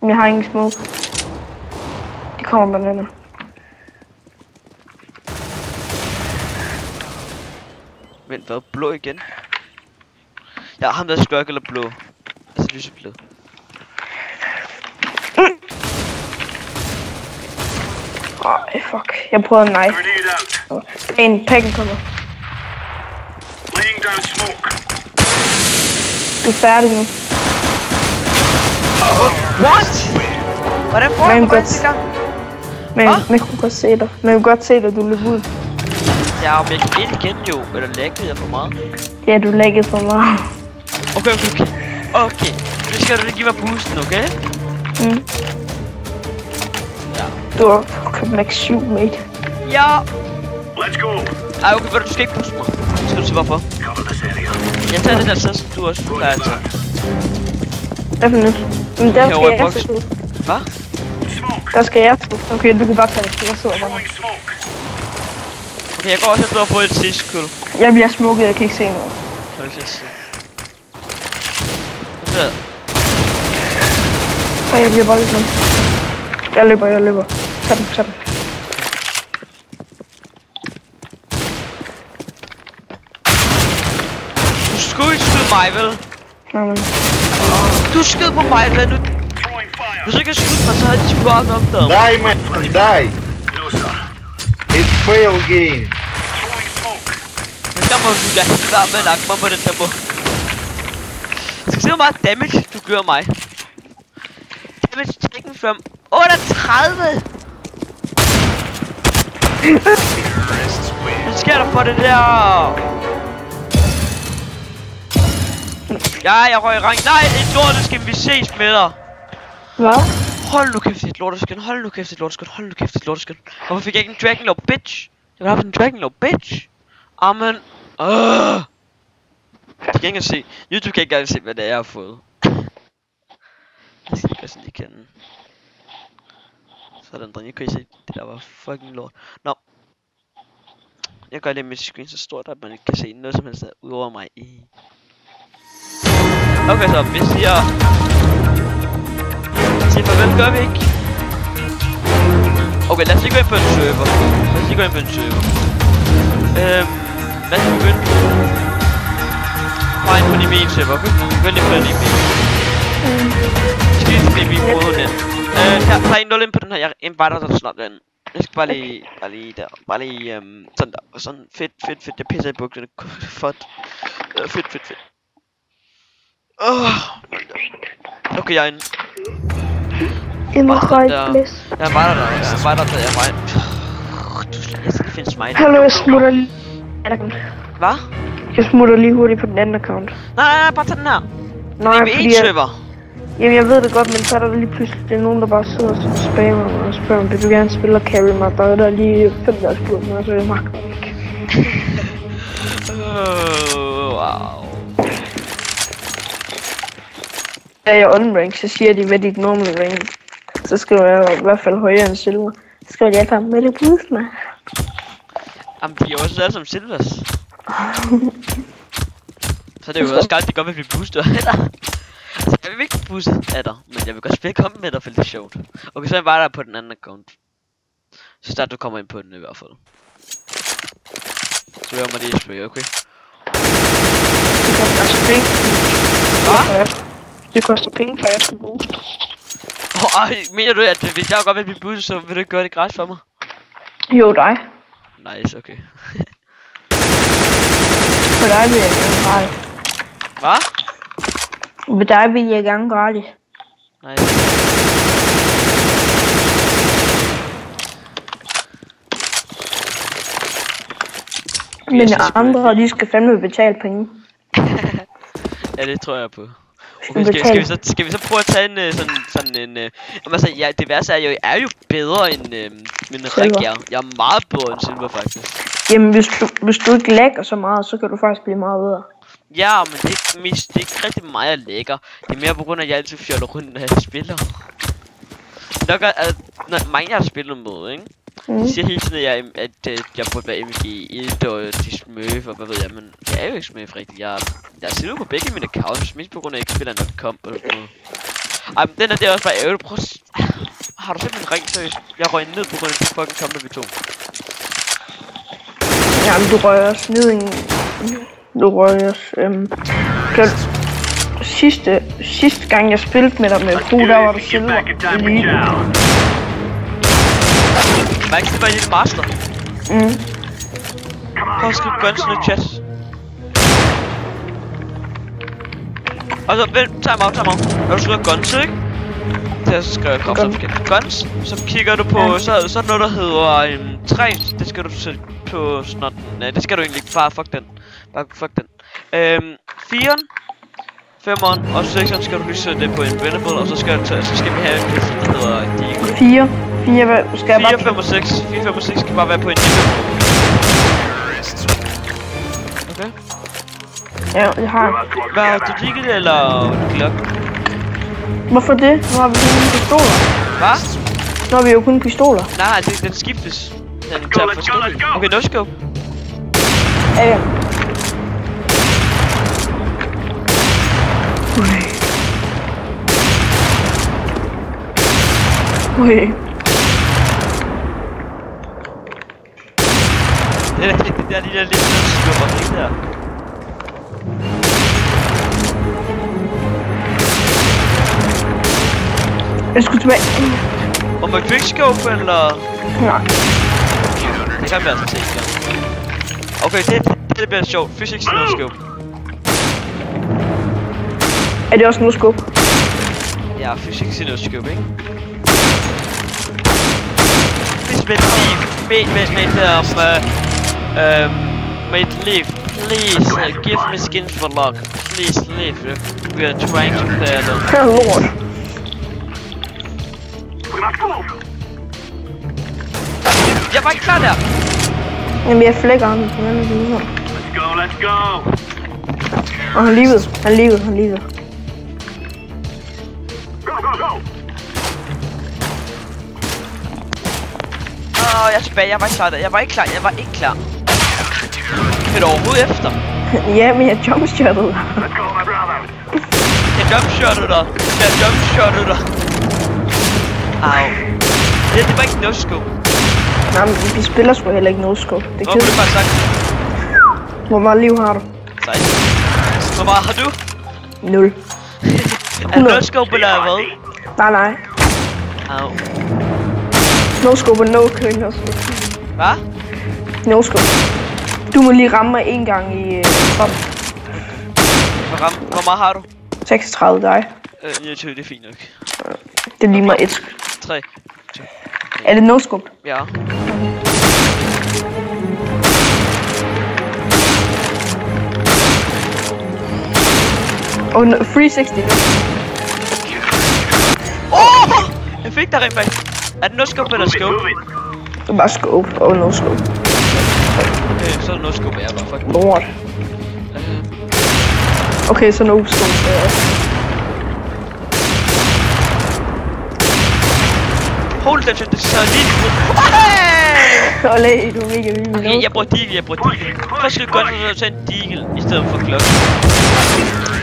[SPEAKER 1] Jeg har ingen smoke. De kommer bananer.
[SPEAKER 2] Vent, hvad? Blå igen? Ja, ham der er skørk eller blå. Altså lyseblå.
[SPEAKER 1] Ej, fuck. Jeg prøver en knife.
[SPEAKER 6] Grenade out.
[SPEAKER 1] En pakken kommer.
[SPEAKER 6] Laying down smoke.
[SPEAKER 1] Du er færdig nu.
[SPEAKER 2] What? Hvordan får
[SPEAKER 1] Man
[SPEAKER 2] du
[SPEAKER 1] kan
[SPEAKER 2] det i gang?
[SPEAKER 1] Man kunne godt se dig. Man kunne godt se dig, du løb ud.
[SPEAKER 2] Ja, men jeg kan ind igen jo. Eller lægge jeg for meget?
[SPEAKER 1] Ja, du læggede for meget.
[SPEAKER 2] Okay. Okay. Nu skal du lige give mig boosten, okay?
[SPEAKER 1] Mm.
[SPEAKER 2] Ja.
[SPEAKER 1] Du har købt max 7, mate.
[SPEAKER 2] Ja.
[SPEAKER 6] Let's go.
[SPEAKER 2] Ej, okay, du skal ikke booste mig. Skal du se hvorfor?
[SPEAKER 6] Cover this area.
[SPEAKER 2] Jeg tager det der så, som du også plejer at tage.
[SPEAKER 1] Hvad for nyt? Men der
[SPEAKER 2] Herovre
[SPEAKER 1] skal
[SPEAKER 2] i
[SPEAKER 1] jeg
[SPEAKER 2] boksen.
[SPEAKER 1] tage.
[SPEAKER 2] Hvad?
[SPEAKER 6] Smoke.
[SPEAKER 1] Der skal jeg tage. Okay, du kan bare tage det. Jeg sidder bare.
[SPEAKER 6] Throwing smoke.
[SPEAKER 2] Okay, jeg går også efter at få et sidste kul.
[SPEAKER 1] Jeg bliver smukket, jeg kan ikke se noget.
[SPEAKER 2] Kan du se? Hvad?
[SPEAKER 1] Så jeg bliver bare lidt nu. Jeg løber. Tag den.
[SPEAKER 2] Du skulle ikke skyde mig, vel?
[SPEAKER 1] Nej.
[SPEAKER 2] Du skød på mig, vel?
[SPEAKER 6] Throwing fire.
[SPEAKER 2] Hvis du ikke havde skudt mig, så havde de sgu bare opdaget mig.
[SPEAKER 3] Дай, man, дай!
[SPEAKER 6] No, sir.
[SPEAKER 3] It's fail game.
[SPEAKER 6] Throwing smoke.
[SPEAKER 2] Men der må du da helt være med at nakke mig på den der måde. Skal se, hvor meget damage du gør mig. Damage taken from 38! Hvad sker der for det der? Ja, jeg røg i rang. Nej, det er lorteskin, vi ses med dig.
[SPEAKER 1] Hvad?
[SPEAKER 2] Hold nu kæft, det er et lorteskin. Hold nu kæft, det er et lorteskin. Hvorfor fik jeg ikke en Dragon Lord, bitch? Jeg vil have en Dragon Lord, bitch. Amen. Jeg kan ikke se. YouTube kan ikke engang se, hvad det er, jeg har fået. Jeg skal ikke sådan lige kende. Sådan, dreng. Jeg kan I se. Det der var fucking lort. Nå. Jeg gør lige mit screen så stort, at man ikke kan se noget som helst udover mig i. Okay, så vi siger farvel, gør vi ikke? Okay, lad os lige gå ind på en server. Lad os begynde. Bare ind på en main server, okay? Begynd lige på en main. Skal lige til min brud den. Der er en 0 ind på den her, jeg inviter dig snart den. Jeg skal bare lige der. Sådan der. Sådan fedt. Det pisser i bukserne. Fedt. Okay, jeg er inde.
[SPEAKER 1] Jeg må højt blæs.
[SPEAKER 2] Jeg var der. Jeg skal finde smile.
[SPEAKER 1] Hallo, jeg smutter lige.
[SPEAKER 2] Hvad?
[SPEAKER 1] Jeg smutter lige hurtigt på den anden account.
[SPEAKER 2] Nej, bare tag den her.
[SPEAKER 1] Nej,
[SPEAKER 2] det er
[SPEAKER 1] fordi
[SPEAKER 2] en server.
[SPEAKER 1] Jamen, jeg ved det godt, men så er der lige pludselig det er nogen, der bare sidder og spammer mig og spørger, om vil du gerne spille og carry mig. Der er lige 5 der spurgt mig, så jeg magter ikke.
[SPEAKER 2] Wow.
[SPEAKER 1] Da jeg unrank, så siger de, hvad dit normal rank. Så skriver jeg i hvert fald højere end silver. Så skriver jeg bare, med det boost mig.
[SPEAKER 2] Jamen, de er også alle som silvers. Så det er jo også galt, det godt vil blive boostet af dig. Altså, jeg vil ikke blive boostet af dig, men jeg vil godt spille komme med dig, for det er sjovt. Okay, så er jeg bare der på den anden account. Så snart du kommer ind på den i hvert fald. Så laver mig det spray, okay?
[SPEAKER 1] Det koster altså penge.
[SPEAKER 2] Hvad?
[SPEAKER 1] Det koster penge, for jeg skal booste.
[SPEAKER 2] Mener du, at hvis jeg godt vil blive boostet, så vil du ikke gøre det gratis for mig?
[SPEAKER 1] Jo, dig.
[SPEAKER 2] Nice, okay.
[SPEAKER 1] For dig vil jeg gerne gratis.
[SPEAKER 2] Hvad?
[SPEAKER 1] Med dig vil jeg gerne gratis.
[SPEAKER 2] Nice.
[SPEAKER 1] Men andre, de skal fandme betale penge.
[SPEAKER 2] Ja, det tror jeg på. Okay, skal vi så prøve at tage en sådan en altså ja, det værste er jo bedre end min Rik. Jeg er meget bedre end Silver faktisk.
[SPEAKER 1] Jamen hvis du ikke lægger så meget, så kan du faktisk blive meget bedre.
[SPEAKER 2] Ja, men det er ikke rigtig mig jeg lægger. Det er mere på grund af at jeg altid fjoller rundt når jeg spiller. Nok at når mange jeg har spillet med, ikke? De siger hele tiden at jeg burde være MG1 og de smøf og hvad ved jeg, men jeg er jo ikke smøf rigtigt. Jeg sidder på begge mine accounts, mest på grund af at jeg ikke spiller nok komp eller sådan noget. Ej, men den er det også bare ærgerligt. Prøv har du simpelthen ringt seriøst? Jeg røg ned på grund af de fucking komp vi tog.
[SPEAKER 1] Jamen du røg også ned i en... Du røg også... Sidste gang jeg spillede med dig med Fu, der var du silver.
[SPEAKER 2] Var ikke det bare i dit master? Prøv at skrive gunsene i chat. Og så vent, time out. Når du skriver guns, ikke? Så skriver jeg kropsopskab. Guns, så kigger du på, så er der noget, der hedder 3. Det skal du sætte på sådan. Nej, det skal du egentlig bare fuck den. Bare fuck den. 4'eren, 5'eren og 6'eren skal du lige sætte det på Invincible, og så skal vi have en pistol, der hedder Deagle.
[SPEAKER 1] 4, skal jeg bare...
[SPEAKER 2] 4, 5 og 6. 4, 5 og 6 skal bare være på Invincible. Okay.
[SPEAKER 1] Ja, jeg har...
[SPEAKER 2] Hvad er det, Deagle eller Glock?
[SPEAKER 1] Hvorfor det? Nu har vi kun pistoler.
[SPEAKER 2] Hvad?
[SPEAKER 1] Nu har vi jo kun pistoler.
[SPEAKER 2] Nej, den skiftes. Den tager forskellige. Okay, no scope.
[SPEAKER 1] Ja. Okay.
[SPEAKER 2] Det er de der lidt skubber, ikke der?
[SPEAKER 1] Jeg skulle tilbage.
[SPEAKER 2] Og med quickscope eller?
[SPEAKER 1] Nej.
[SPEAKER 2] Det kan vi altså se igen. Okay, det bliver sjovt. Physics no scope.
[SPEAKER 1] Er det også no scope?
[SPEAKER 2] Ja, physics no scope, ikke? Please mate leave. Please give me skins for luck. Please leave. We are trying to play alone.
[SPEAKER 1] Lord.
[SPEAKER 2] Jeg var ikke klar der!
[SPEAKER 1] Jamen jeg flækker ham på den anden side.
[SPEAKER 6] Let's go.
[SPEAKER 1] Og han livede. Han livede.
[SPEAKER 6] Go.
[SPEAKER 2] Jeg er tilbage, jeg var ikke klar der. Jeg var ikke klar. Kan du overhovedet efter?
[SPEAKER 1] Ja, men jeg jumpshottede dig.
[SPEAKER 6] Let's go, my brother.
[SPEAKER 2] Jeg jumpshottede dig. Au. Det var ikke no scope.
[SPEAKER 1] Nej, men vi spiller sgu heller ikke no scope. Det er
[SPEAKER 2] Hvor
[SPEAKER 1] kedeligt.
[SPEAKER 2] bare sagt?
[SPEAKER 1] Hvor meget liv har du?
[SPEAKER 2] 16. Hvor meget har du?
[SPEAKER 1] 0.
[SPEAKER 2] Er det no scope eller hvad?
[SPEAKER 1] Nej.
[SPEAKER 2] Au.
[SPEAKER 1] No scope og no kø, no scope.
[SPEAKER 2] Hvad?
[SPEAKER 1] No scope. Du må lige ramme mig en gang i kroppen.
[SPEAKER 2] Hvor meget har du?
[SPEAKER 1] 36 dig.
[SPEAKER 2] Jeg tror det er fint nok.
[SPEAKER 1] Det er lige mig 1.
[SPEAKER 2] 3.
[SPEAKER 1] Er det no scope?
[SPEAKER 2] Ja.
[SPEAKER 1] Og 360.
[SPEAKER 2] Jeg fik dig rent faktisk. Er det no scope eller scope?
[SPEAKER 1] Det er bare scope og no scope.
[SPEAKER 2] Så er det no scope, jeg bare fucking
[SPEAKER 1] Lort. Okay, så no scope.
[SPEAKER 2] Hold den shit, det er lige
[SPEAKER 1] Olé, du er mega vild.
[SPEAKER 2] Okay, jeg bruger Deagle. Først skal Guns og så tage en Deagle i stedet for Glock.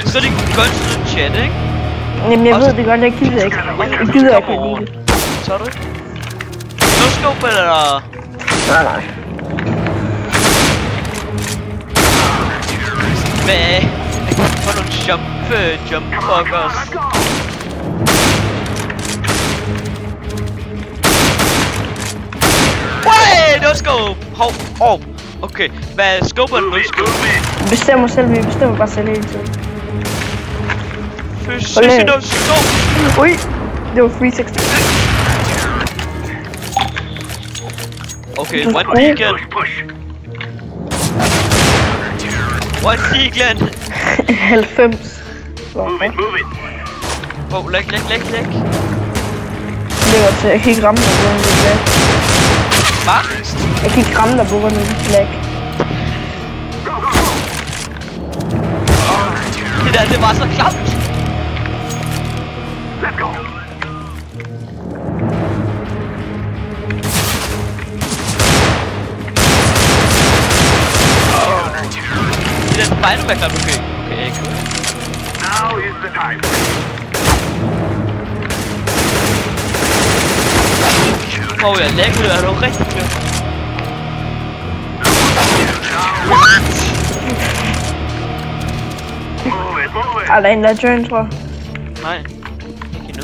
[SPEAKER 2] Så er det Guns og chat, ikke?
[SPEAKER 1] Jamen jeg ved det godt, jeg gider ikke. Jeg gider ikke lide.
[SPEAKER 2] Så er du ikke? No scope eller?
[SPEAKER 1] Nej.
[SPEAKER 2] Hvad? For nogle jump fuckers. No scope! Hov! Okay, hvad er scope eller no scope?
[SPEAKER 1] Vi bestemmer selv, vi bestemmer bare selv hele tiden.
[SPEAKER 2] Fysisk no scope!
[SPEAKER 1] Ui! Det var 360.
[SPEAKER 2] Okay, one Deagle. One Deagle.
[SPEAKER 1] 90.
[SPEAKER 6] Move it.
[SPEAKER 2] Wow, læg.
[SPEAKER 1] Det var til, jeg kan ikke ramme dig på grund af det lag.
[SPEAKER 2] Hvad?
[SPEAKER 1] Jeg kan ikke ramme dig på grund af det lag.
[SPEAKER 2] Det var så klamt.
[SPEAKER 6] Let's go.
[SPEAKER 2] Det er bare endnu mere klamt, okay. Okay, ikke.
[SPEAKER 6] Now is the time.
[SPEAKER 2] Jeg lægger det, er du rigtig klart?
[SPEAKER 6] Move it.
[SPEAKER 1] Er der en, der er join, tror jeg?
[SPEAKER 2] Nej, ikke endnu.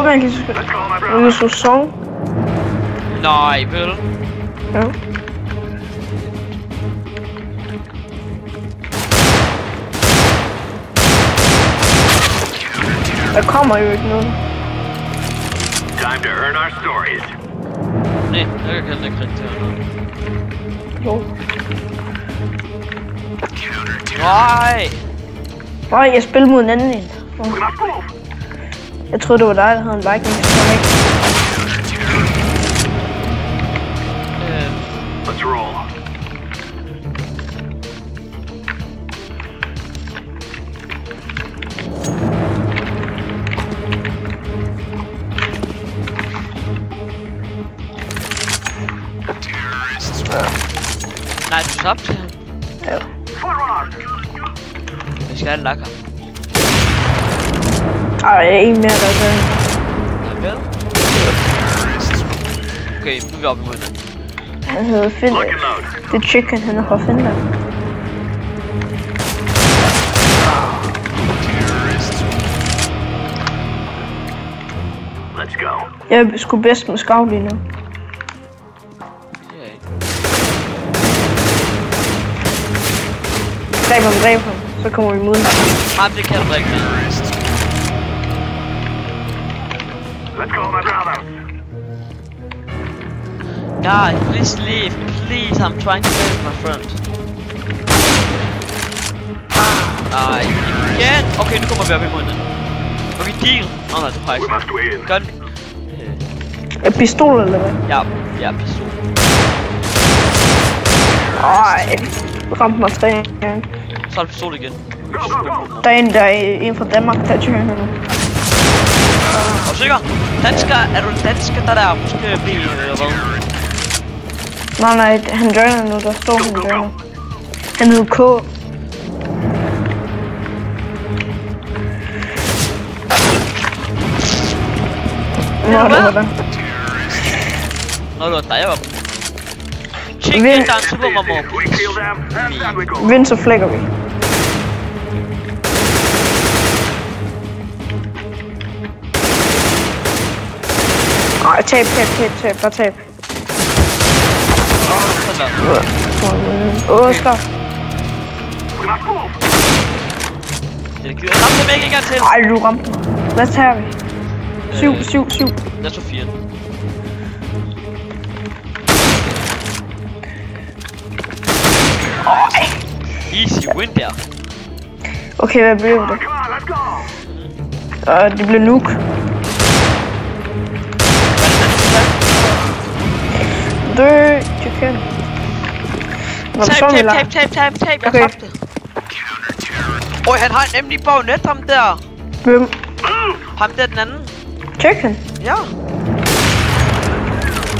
[SPEAKER 1] Man kan så song.
[SPEAKER 2] Nej, vel?
[SPEAKER 1] Ja. Der kommer jo ikke noget.
[SPEAKER 6] Time to earn our stories.
[SPEAKER 2] Nej, jeg kan ikke rigtig høre noget.
[SPEAKER 1] Jo.
[SPEAKER 2] Nej!
[SPEAKER 1] Nej, jeg spiller mod en anden en. Jeg troede, det var dig, der havde en Viking.
[SPEAKER 6] Let's roll.
[SPEAKER 2] Nej, du tabte ham.
[SPEAKER 1] Ja.
[SPEAKER 2] Vi skal have en lakker.
[SPEAKER 1] Ej, en mere, der gør.
[SPEAKER 2] Hvad? Okay, nu er vi oppe imod hinanden.
[SPEAKER 1] Han hedder Finn. Det er Chicken, han er fra Finland.
[SPEAKER 6] Let's go.
[SPEAKER 1] Jeg er sgu bedst med scout lige nu. Dræb ham, så kommer vi mod ham.
[SPEAKER 2] Ham, det kan du ikke med.
[SPEAKER 6] Let's go, my brother.
[SPEAKER 2] Guys, please leave. Please, I'm trying to save my friend. Nej, igen. Okay, nu kommer vi op imod den. Okay, deal. Nå, nej, du har ikke. Gør den.
[SPEAKER 1] Er pistol eller hvad?
[SPEAKER 2] Ja, pistol.
[SPEAKER 1] Ej, ramte mig 3 gange.
[SPEAKER 2] Så er det pistol igen.
[SPEAKER 1] Der er en fra Danmark, der er her nu.
[SPEAKER 2] Er du sikker? Dansker? Er du en dansker, der måske blive hvad?
[SPEAKER 1] Nej, han joiner nu, der står han joiner. Han hedder K. Nå, det var der.
[SPEAKER 2] Nå, det var dig, jeg var. Chicken down super momo.
[SPEAKER 6] We kill them, and then we go.
[SPEAKER 1] Vind, så flækker vi. Ej, tab. Bare tab. Skab.
[SPEAKER 2] Det gider. Ramte dem ikke engang til.
[SPEAKER 1] Ej, du ramte mig. Hvad tager vi? 7.
[SPEAKER 2] Jeg tog 4. Easy win der.
[SPEAKER 1] Okay, hvad bliver det?
[SPEAKER 6] Come on, let's go.
[SPEAKER 1] Det bliver nuke. Dø, chicken.
[SPEAKER 2] Tab. Jeg
[SPEAKER 1] Okay.
[SPEAKER 2] tabte. Han har nemlig bagnet, ham der.
[SPEAKER 1] Hvem?
[SPEAKER 2] Ham der den anden.
[SPEAKER 1] Chicken?
[SPEAKER 2] Ja.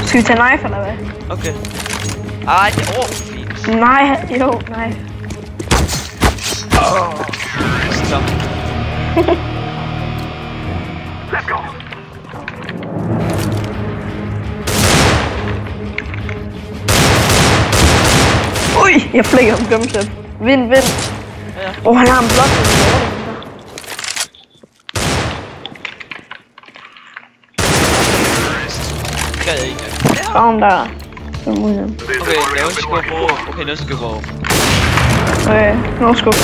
[SPEAKER 1] Skal vi tage knife eller hvad?
[SPEAKER 2] Okay. Ej, det er fint.
[SPEAKER 1] Nej, jo, nej.
[SPEAKER 2] Så.
[SPEAKER 6] Let's go.
[SPEAKER 1] Ui, jeg flækker ham gumset. Vind.
[SPEAKER 2] Ja.
[SPEAKER 1] Han har en blok.
[SPEAKER 2] Skal jeg ikke.
[SPEAKER 1] Ravn der.
[SPEAKER 2] Okay, lad os gå på. Okay, lad os gå på.
[SPEAKER 1] Okay, nu skub.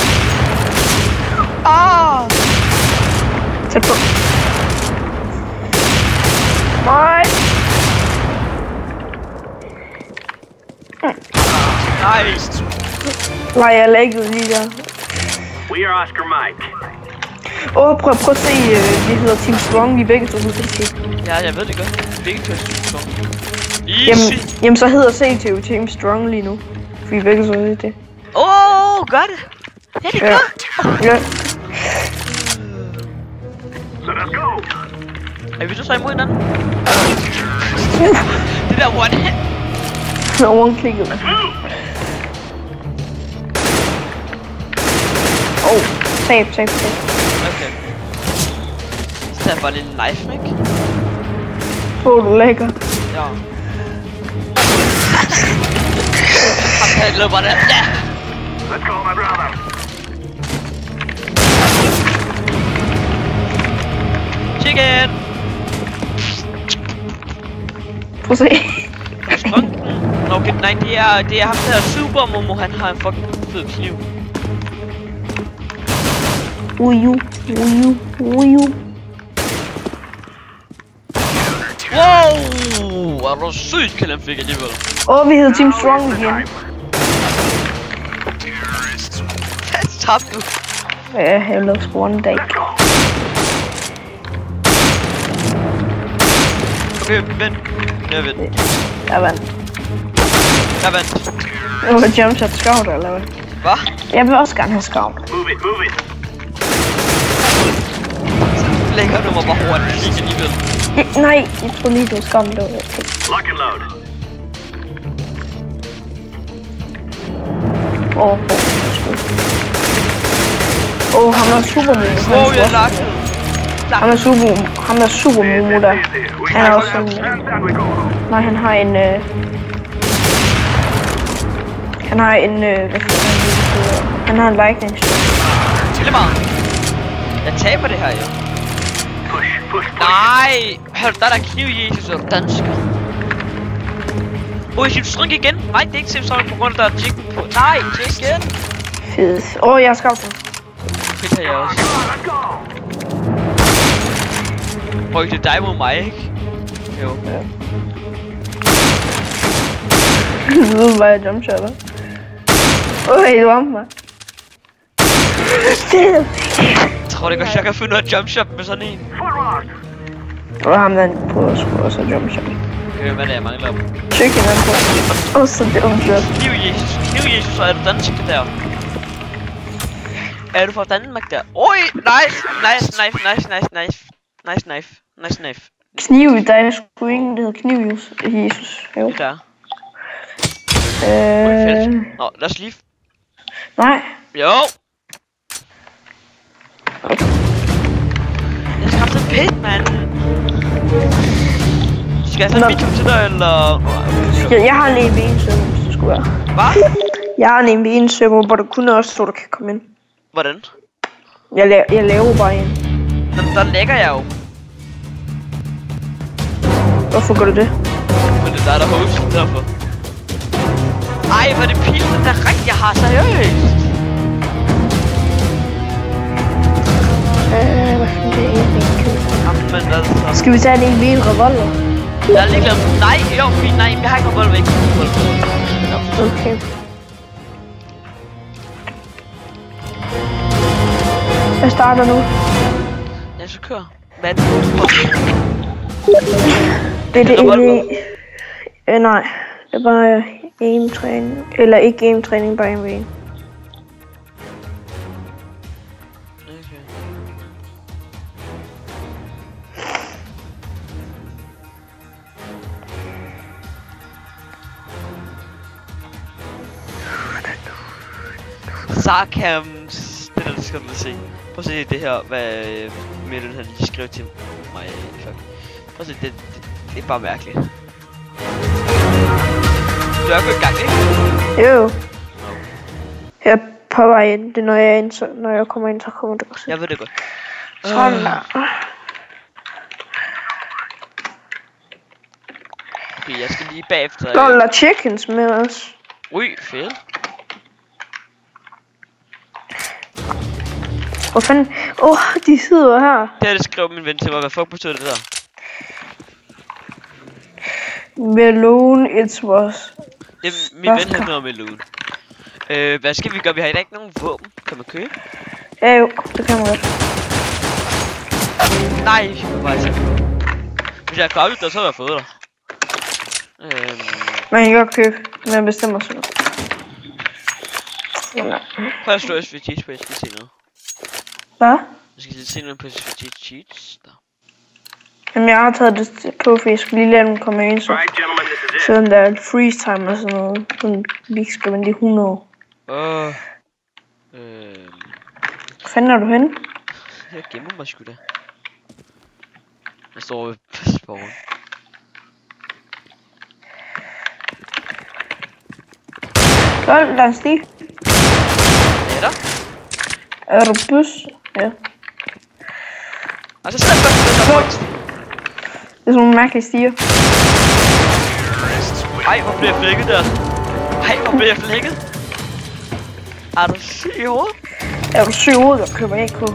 [SPEAKER 1] Tæt på. Nej.
[SPEAKER 2] Nice.
[SPEAKER 1] Nej, jeg læggede lige der.
[SPEAKER 6] We are Oscar Mike.
[SPEAKER 1] Prøv at se, vi hedder Team Strong, vi er begge to hos.
[SPEAKER 2] Ja, jeg ved det godt. Begge to Easy.
[SPEAKER 1] Jamen, så hedder CT jo Team Strong lige nu. For vi er begge to hos det.
[SPEAKER 2] Gør det. Ja, det gør.
[SPEAKER 1] Ja.
[SPEAKER 6] So let's go.
[SPEAKER 2] Er vi så imod hinanden? Det der one hit.
[SPEAKER 1] One-clicket. Tab.
[SPEAKER 2] Okay. Så tager jeg bare lidt knife, ikke?
[SPEAKER 1] Du lækker.
[SPEAKER 2] Ja. Han løber der. Ja!
[SPEAKER 6] Let's go, my brother.
[SPEAKER 2] Chicken!
[SPEAKER 1] Prøv at se.
[SPEAKER 2] Sprunken. Okay, nej, det er ham der Super Momo, han har en fucking fed kniv.
[SPEAKER 1] Uju.
[SPEAKER 2] Er du sygt, kan han fik alligevel.
[SPEAKER 1] Vi hedder Team Strong igen.
[SPEAKER 2] Tab du.
[SPEAKER 1] Ja, jeg lavede sgu one day.
[SPEAKER 2] Okay, vent. Jeg vandt.
[SPEAKER 1] Jeg vandt.
[SPEAKER 2] Jeg vandt.
[SPEAKER 1] Det var jumpshot scout, eller hvad?
[SPEAKER 2] Hvad?
[SPEAKER 1] Jeg vil også gerne have scout.
[SPEAKER 6] Move it, move it.
[SPEAKER 2] Lægger du mig bare hurtigt lige alligevel.
[SPEAKER 1] Nej, jeg tror lige, du var scout, det var okay.
[SPEAKER 6] Lock and load.
[SPEAKER 1] Han er super momo.
[SPEAKER 2] Jeg lagte.
[SPEAKER 1] Han er super momo der. Han er også sådan... Nej, han har en... Han har en... Han har en lightning.
[SPEAKER 2] Til meget. Jeg taber det her, jo. Nej! Hør, der er der kniv i Jesus og dansker. Jeg synes ikke igen. Nej, det er ikke simpelthen på grund af, der er chicken på. Nej, chicken!
[SPEAKER 1] Fedt. Jeg har skabt den.
[SPEAKER 2] Det kan jeg også. Det er dig mod mig, ikke? Jo.
[SPEAKER 1] Ja. Du ved bare, jeg jumpshotter. Du ramte mig.
[SPEAKER 2] Jeg tror det går sjovt at finde noget jumpshot med sådan en.
[SPEAKER 1] Og ham der på sgu også jumpshot.
[SPEAKER 2] Okay, hvad er det, jeg mangler?
[SPEAKER 1] Chicken er på. Og så jumpshot.
[SPEAKER 2] Kniv Jesus, og er du dansk der? Er du fra Danmark der? Oj, nice knife.
[SPEAKER 1] Kniv, der er sgu ingen, der hedder kniv, Jesus. Jo.
[SPEAKER 2] Det der. Nå, lad os lige...
[SPEAKER 1] Nej.
[SPEAKER 2] Jo!
[SPEAKER 1] Okay.
[SPEAKER 2] Jeg skal have sådan pænt, mand. Skal jeg tage en video til dig, eller...
[SPEAKER 1] Jeg har en EB1-server, hvis det skulle være.
[SPEAKER 2] Hvad?
[SPEAKER 1] Jeg har en EB1-server, hvor der kun også står, der kan komme ind.
[SPEAKER 2] Hvordan?
[SPEAKER 1] Jeg laver bare en.
[SPEAKER 2] Jamen, der lægger jeg jo.
[SPEAKER 1] Hvorfor gør du det?
[SPEAKER 2] Men det er dig, der host, derfor. Ej, hvor er det pil, den der ring, jeg har seriøst.
[SPEAKER 1] Hvad fanden det er EB1-køb?
[SPEAKER 2] Jamen, altså...
[SPEAKER 1] Skal vi tage en EB1-revolver?
[SPEAKER 2] Jeg er ligeglad. Nej, jo, fint, nej, jeg har ikke revolver, ikke.
[SPEAKER 1] Okay. Jeg starter nu.
[SPEAKER 2] Jeg skal køre. Hvad er det?
[SPEAKER 1] Det er det EB... nej. Det er bare aim-træning. Eller ikke aim-træning, bare aim-træning.
[SPEAKER 2] Okay. Sarkams. Det der, det skal du se. Prøv at se det her, hvad Mikkel han lige skrev til mig. Fuck. Prøv at se, det er bare mærkeligt. Du er gået i gang, ikke?
[SPEAKER 1] Jo. Jeg er på vej ind. Det er når jeg kommer ind, så kommer det også.
[SPEAKER 2] Jeg ved det godt.
[SPEAKER 1] Sådan der.
[SPEAKER 2] Okay, jeg skal lige bagefter...
[SPEAKER 1] Der er chickens med os.
[SPEAKER 2] Ui, fedt.
[SPEAKER 1] Hvor fanden? De sidder her.
[SPEAKER 2] Det her, det skrev min ven til mig. Hvad fuck betyder det der?
[SPEAKER 1] Melon, it was.
[SPEAKER 2] Det er min ven, han hedder Melon. Hvad skal vi gøre? Vi har ikke nogen våben. Kan man købe?
[SPEAKER 1] Ja jo, det kan man godt.
[SPEAKER 2] Nej, hvis jeg klarer det, så havde jeg fået dig.
[SPEAKER 1] Man kan godt købe, men jeg bestemmer sig.
[SPEAKER 2] Prøv at slå SVG på, jeg skal se noget.
[SPEAKER 1] Hvad?
[SPEAKER 2] Jeg skal lige se noget på SVG cheats der.
[SPEAKER 1] Jamen jeg har taget det på, for jeg skulle lige lade dem komme ind, så sådan der er freeze time og sådan noget. Sådan lige skal man lige 100 år. Hvor fanden er du henne?
[SPEAKER 2] Jeg gemmer mig sgu da. Jeg står ved passporten.
[SPEAKER 1] Lol, der er en sti.
[SPEAKER 2] Er der?
[SPEAKER 1] Er du bus? Ja.
[SPEAKER 2] Og så sætter jeg godt.
[SPEAKER 1] Det er sådan nogle mærkelige stiger.
[SPEAKER 2] Ej, hvor bliver jeg flækket der? Ej, hvor bliver jeg flækket? Er du syg i hovedet?
[SPEAKER 1] Er du syg i hovedet? Jeg køber ikke på.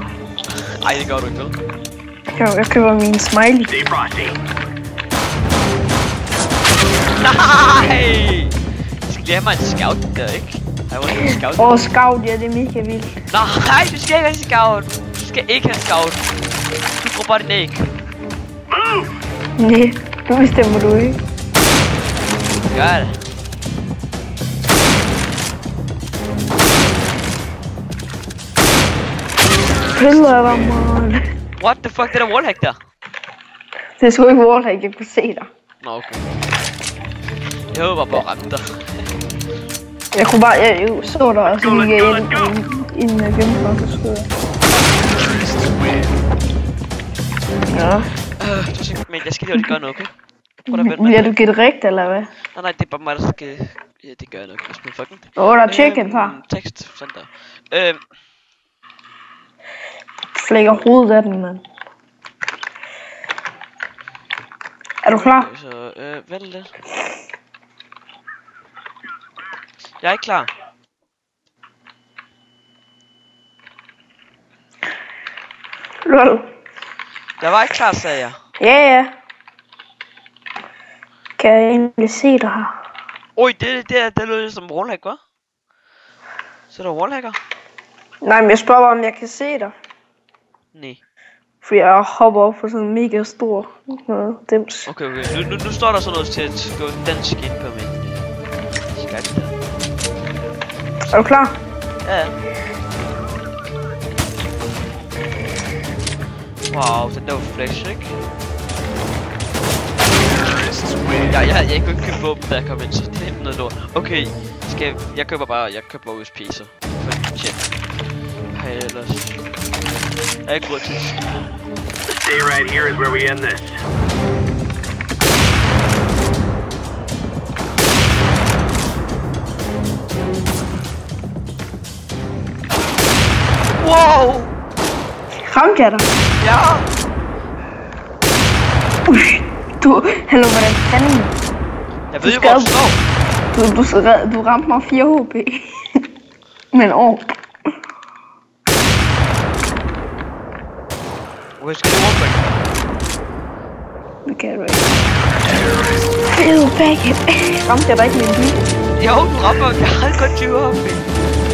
[SPEAKER 2] Ej, det gør du ikke, vel?
[SPEAKER 1] Jeg køber min smiley.
[SPEAKER 2] Nej! Du skal lige have mig en scout der, ikke? Jeg var en scout.
[SPEAKER 1] Scout, ja, det er mega vildt.
[SPEAKER 2] Nej, du skal ikke have en scout. Du skal ikke have en scout. Du bruger bare din æg.
[SPEAKER 1] Nej, du bestemmer du ikke.
[SPEAKER 2] Gør det.
[SPEAKER 1] Piller dig, man.
[SPEAKER 2] What the fuck, det er der wallhack der?
[SPEAKER 1] Det er sgu ikke wallhack, jeg kunne se dig.
[SPEAKER 2] Nå, okay. Jeg håber bare at ramme dig.
[SPEAKER 1] Jeg kunne bare, jeg så dig, og så gik jeg ind med gennemført, så skød jeg. Ja.
[SPEAKER 2] Du tænker, men jeg skal lige gøre noget, okay?
[SPEAKER 1] Bliver du givet rigtigt, eller hvad?
[SPEAKER 2] Nej, det er bare mig, der skal... Ja, det gør jeg nok. Jeg spiller fucking...
[SPEAKER 1] Der er chicken her.
[SPEAKER 2] Tekst, sådan der.
[SPEAKER 1] Flækker hovedet af den, mand. Er du klar?
[SPEAKER 2] Så, vent lidt. Jeg er ikke klar.
[SPEAKER 1] Lol.
[SPEAKER 2] Jeg var ikke klar, sagde jeg.
[SPEAKER 1] Ja. Kan jeg egentlig se dig her?
[SPEAKER 2] Oj, det lød som wallhack, hva'? Så er der wallhacker?
[SPEAKER 1] Nej, men jeg spørger bare, om jeg kan se dig.
[SPEAKER 2] Nej.
[SPEAKER 1] Fordi jeg hopper op på sådan en mega stor dims.
[SPEAKER 2] Okay. Nu står der sådan noget til at gå dansk ind på min Skype der.
[SPEAKER 1] Er du klar?
[SPEAKER 2] Ja. Wow, den der var flash, ikke? Jeg kunne ikke købe våben, da jeg kom ind, så det er noget lort. Okay, jeg køber USP, så. Shit. Hej, ellers. Jeg er ikke råd til det.
[SPEAKER 6] Stay right here is where we end this.
[SPEAKER 2] Wow!
[SPEAKER 1] Ramte jeg dig?
[SPEAKER 2] Ja!
[SPEAKER 1] Hallo, hvordan fanden?
[SPEAKER 2] Jeg ved jo, hvor du står.
[SPEAKER 1] Du ramte mig 4 HP. Men
[SPEAKER 2] Okay, skal du overbringe?
[SPEAKER 1] Det kan du ikke. Ramte jeg dig ikke med en bil?
[SPEAKER 2] Jo, du rammer. Jeg havde kun 20 HP.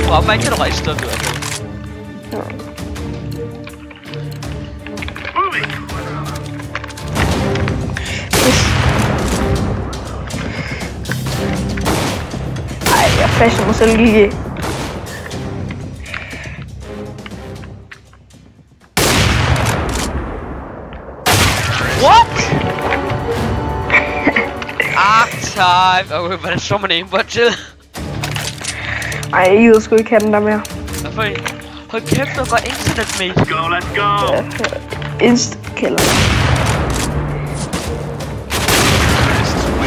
[SPEAKER 2] Du rammer ikke, kan du rejse dig ud af det.
[SPEAKER 1] Ej, jeg flasher mig selv lige.
[SPEAKER 2] What? Time. Okay, hvordan så man aimbot til?
[SPEAKER 1] Ej, jeg gider sgu ikke have den der mere.
[SPEAKER 2] Hvorfor ikke? Hold kæft, der går internet med.
[SPEAKER 6] Let's go.
[SPEAKER 1] Insta-killer.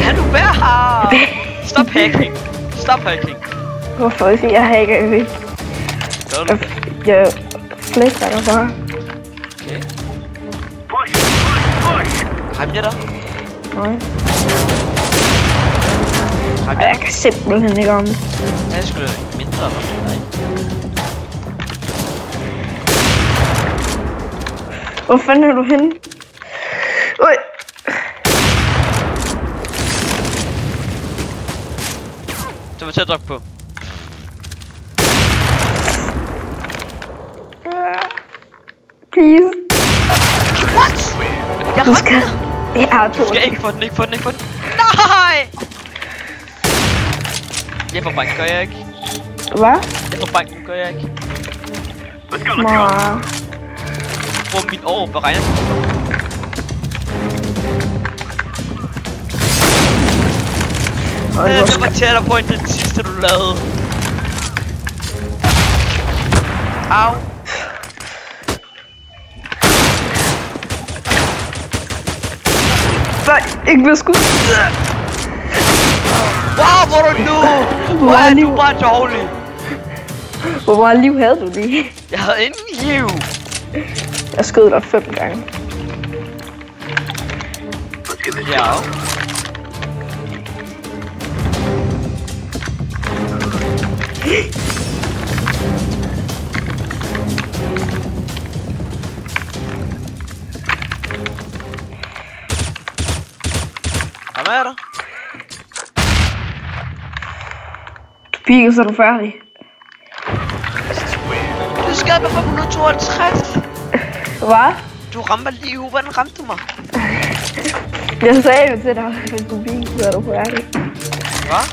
[SPEAKER 2] Kan du være her? Stop hacking. Stop hacking.
[SPEAKER 1] Hvorfor? Jeg hacker jo ikke. Jeg flækker dig bare.
[SPEAKER 2] Okay.
[SPEAKER 6] Push.
[SPEAKER 2] Ramte jeg dig?
[SPEAKER 1] Nej.
[SPEAKER 2] Ramte
[SPEAKER 1] Jeg kan simpelthen ikke om det.
[SPEAKER 2] Jeg skulle mindre eller nej.
[SPEAKER 1] Hvor fanden er du henne? Oj!
[SPEAKER 2] Det var til at drukke på.
[SPEAKER 1] Please.
[SPEAKER 2] What? Jeg
[SPEAKER 1] Du skal... Ja,
[SPEAKER 2] Du skal ikke få den, ikke få den. Nej! Jeg får banken, gør jeg ikke?
[SPEAKER 1] Hvad?
[SPEAKER 2] Jeg får banken, gør jeg ikke?
[SPEAKER 6] Let's go.
[SPEAKER 1] Nej.
[SPEAKER 2] Hvor min år beregner sig. Det var tættere på end den sidste du lavede. Au.
[SPEAKER 1] Nej, ikke med skud.
[SPEAKER 2] Wow, hvor er du nu? Hvor er du bare dårlig?
[SPEAKER 1] Hvor meget liv havde du lige?
[SPEAKER 2] Jeg havde ingen liv.
[SPEAKER 1] Jeg skød dig 5 gange.
[SPEAKER 6] Let's get this
[SPEAKER 2] Ja. Hvad er der?
[SPEAKER 1] Pigge, så er du færdig.
[SPEAKER 2] Du skadede mig for 162.
[SPEAKER 1] Hvad?
[SPEAKER 2] Du rammer lige i hovedet. Hvordan ramte du mig?
[SPEAKER 1] Jeg sagde jo til dig, hvis du Pigge, så er du færdig.
[SPEAKER 2] Hvad?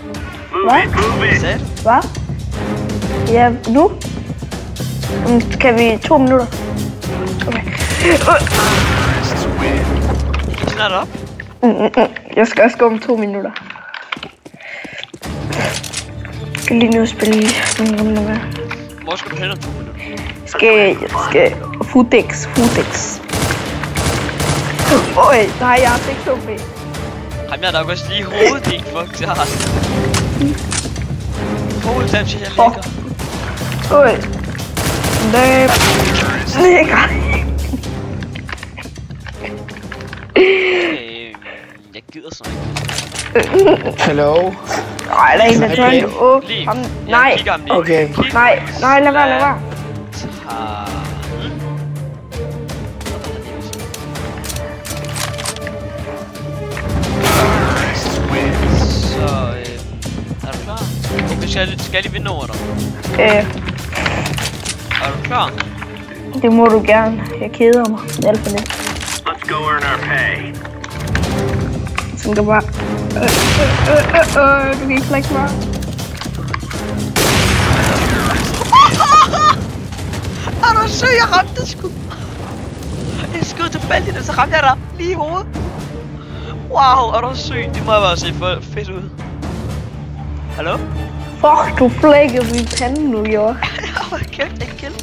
[SPEAKER 2] Hvad sagde du?
[SPEAKER 1] Hvad? Ja, nu? Kan vi 2 minutter? Okay.
[SPEAKER 2] Snart op.
[SPEAKER 1] Jeg skal også gå om 2 minutter. Jeg skal lige nu spille
[SPEAKER 2] Hvor skal du hen om 2 minutter?
[SPEAKER 1] Jeg skal Futex. Øj, nej, jeg har 6 HP.
[SPEAKER 2] Ham jeg nok også lige i hovedet, din fuck, jeg har. Hovedet damage, jeg ligger.
[SPEAKER 1] Øj. Løb. Ligger.
[SPEAKER 2] Jeg gider sådan ikke.
[SPEAKER 5] Hello.
[SPEAKER 1] Ej, der er en, der tør ikke åbne. Nej.
[SPEAKER 5] Okay.
[SPEAKER 1] Nej, lad være.
[SPEAKER 2] Så, er du klar? Okay, skal jeg lige vinde over dig? Er du klar?
[SPEAKER 1] Det må du gerne. Jeg keder mig. Det er alt for lidt.
[SPEAKER 6] Let's go earn our pay.
[SPEAKER 1] Sådan kan bare... Du kan ikke flække mig.
[SPEAKER 2] Er du søg? Jeg ramte det sgu. Jeg skød tilfældigt, og så ramte jeg dig lige i hovedet. Wow, er du syg? Det må jeg bare se fedt ud. Hallo?
[SPEAKER 1] Fuck, du flækkede min pande nu, jo.
[SPEAKER 2] Hold kæft, en kill.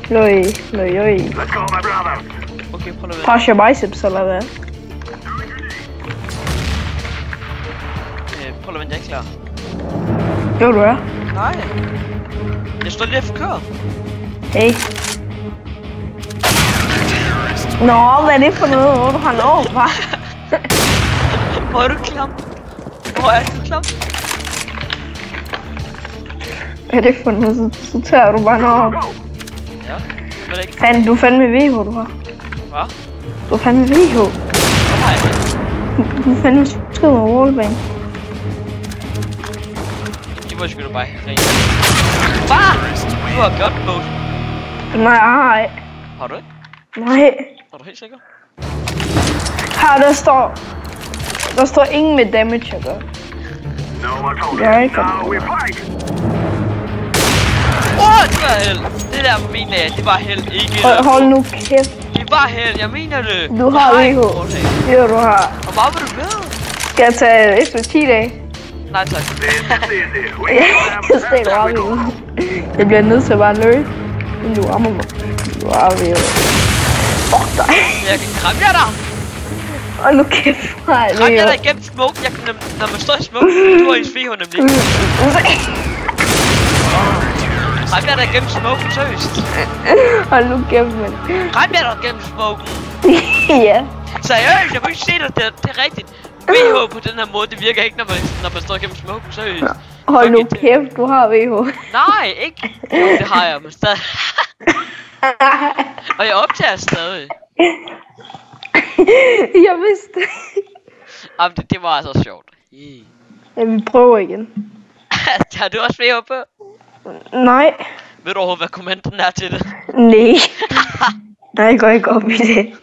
[SPEAKER 1] Løj.
[SPEAKER 6] Let's go, my brother.
[SPEAKER 2] Okay, prøv at vente.
[SPEAKER 1] Pasha biceps, eller hvad?
[SPEAKER 2] Prøv at vente, jeg er klar.
[SPEAKER 1] Jo, du er.
[SPEAKER 2] Nej. Jeg står lige for kør.
[SPEAKER 1] Hey. Nå, hvad er det for noget, hvor du har lov, hva'?
[SPEAKER 2] Hvor er du klam? Hvor er du klam?
[SPEAKER 1] Hvad er det for noget, så tager du bare noget op.
[SPEAKER 2] Ja, hvad er det ikke?
[SPEAKER 1] Fanden, du er fandme VH, du har.
[SPEAKER 2] Hvad?
[SPEAKER 1] Du er fandme VH.
[SPEAKER 2] Hvad har jeg?
[SPEAKER 1] Du er fandme skridt med wallbang.
[SPEAKER 2] Det må sgu da bare rent. Hvad? Du har godt mode.
[SPEAKER 1] Nej.
[SPEAKER 2] Har du ikke?
[SPEAKER 1] Nej.
[SPEAKER 2] Er du helt sikker?
[SPEAKER 1] Her, der står ingen med damage at gøre.
[SPEAKER 6] No, I told
[SPEAKER 1] Ja,
[SPEAKER 6] you.
[SPEAKER 1] ikke
[SPEAKER 6] Now we fight.
[SPEAKER 2] Det var held. Det der på min lag, det var held. Ikke
[SPEAKER 1] Hold nu kæft.
[SPEAKER 2] det var held, jeg mener det.
[SPEAKER 1] Du har VH. Jo, du har.
[SPEAKER 2] Og hvor vil du ved?
[SPEAKER 1] Skal jeg tage efter 10 dage?
[SPEAKER 2] Nej tak.
[SPEAKER 6] This is it. We
[SPEAKER 1] Jeg stikker bare VH. Jeg bliver nødt til at bare løbe. Men du rammer mig. Du har VH. Fuck dig.
[SPEAKER 2] Jeg kan ramme jer dig.
[SPEAKER 1] Hold nu kæft. Nej,
[SPEAKER 2] Ramme jer dig igennem smoke. Jeg kan når man står i smoke, du har ens VH nemlig. Ramme jer dig igennem smoke, seriøst.
[SPEAKER 1] Hold nu kæft, mand.
[SPEAKER 2] Ramme jer dig igennem smoke.
[SPEAKER 1] Ja.
[SPEAKER 2] Seriøst, jeg kunne ikke se dig, det er rigtigt. VH på den her måde, det virker ikke, når man står igennem smoke, seriøst.
[SPEAKER 1] Hold nu kæft, du har VH.
[SPEAKER 2] Nej, ikke. Jo, det har jeg, men stadig. Og jeg optager stadig.
[SPEAKER 1] Jeg vidste.
[SPEAKER 2] Jamen, det var altså sjovt.
[SPEAKER 1] Ja, vi prøver igen.
[SPEAKER 2] Har du også VH på?
[SPEAKER 1] Nej.
[SPEAKER 2] Ved du overhovedet, hvad kommenten er til det?
[SPEAKER 1] Nej. Nej, jeg går ikke op i det.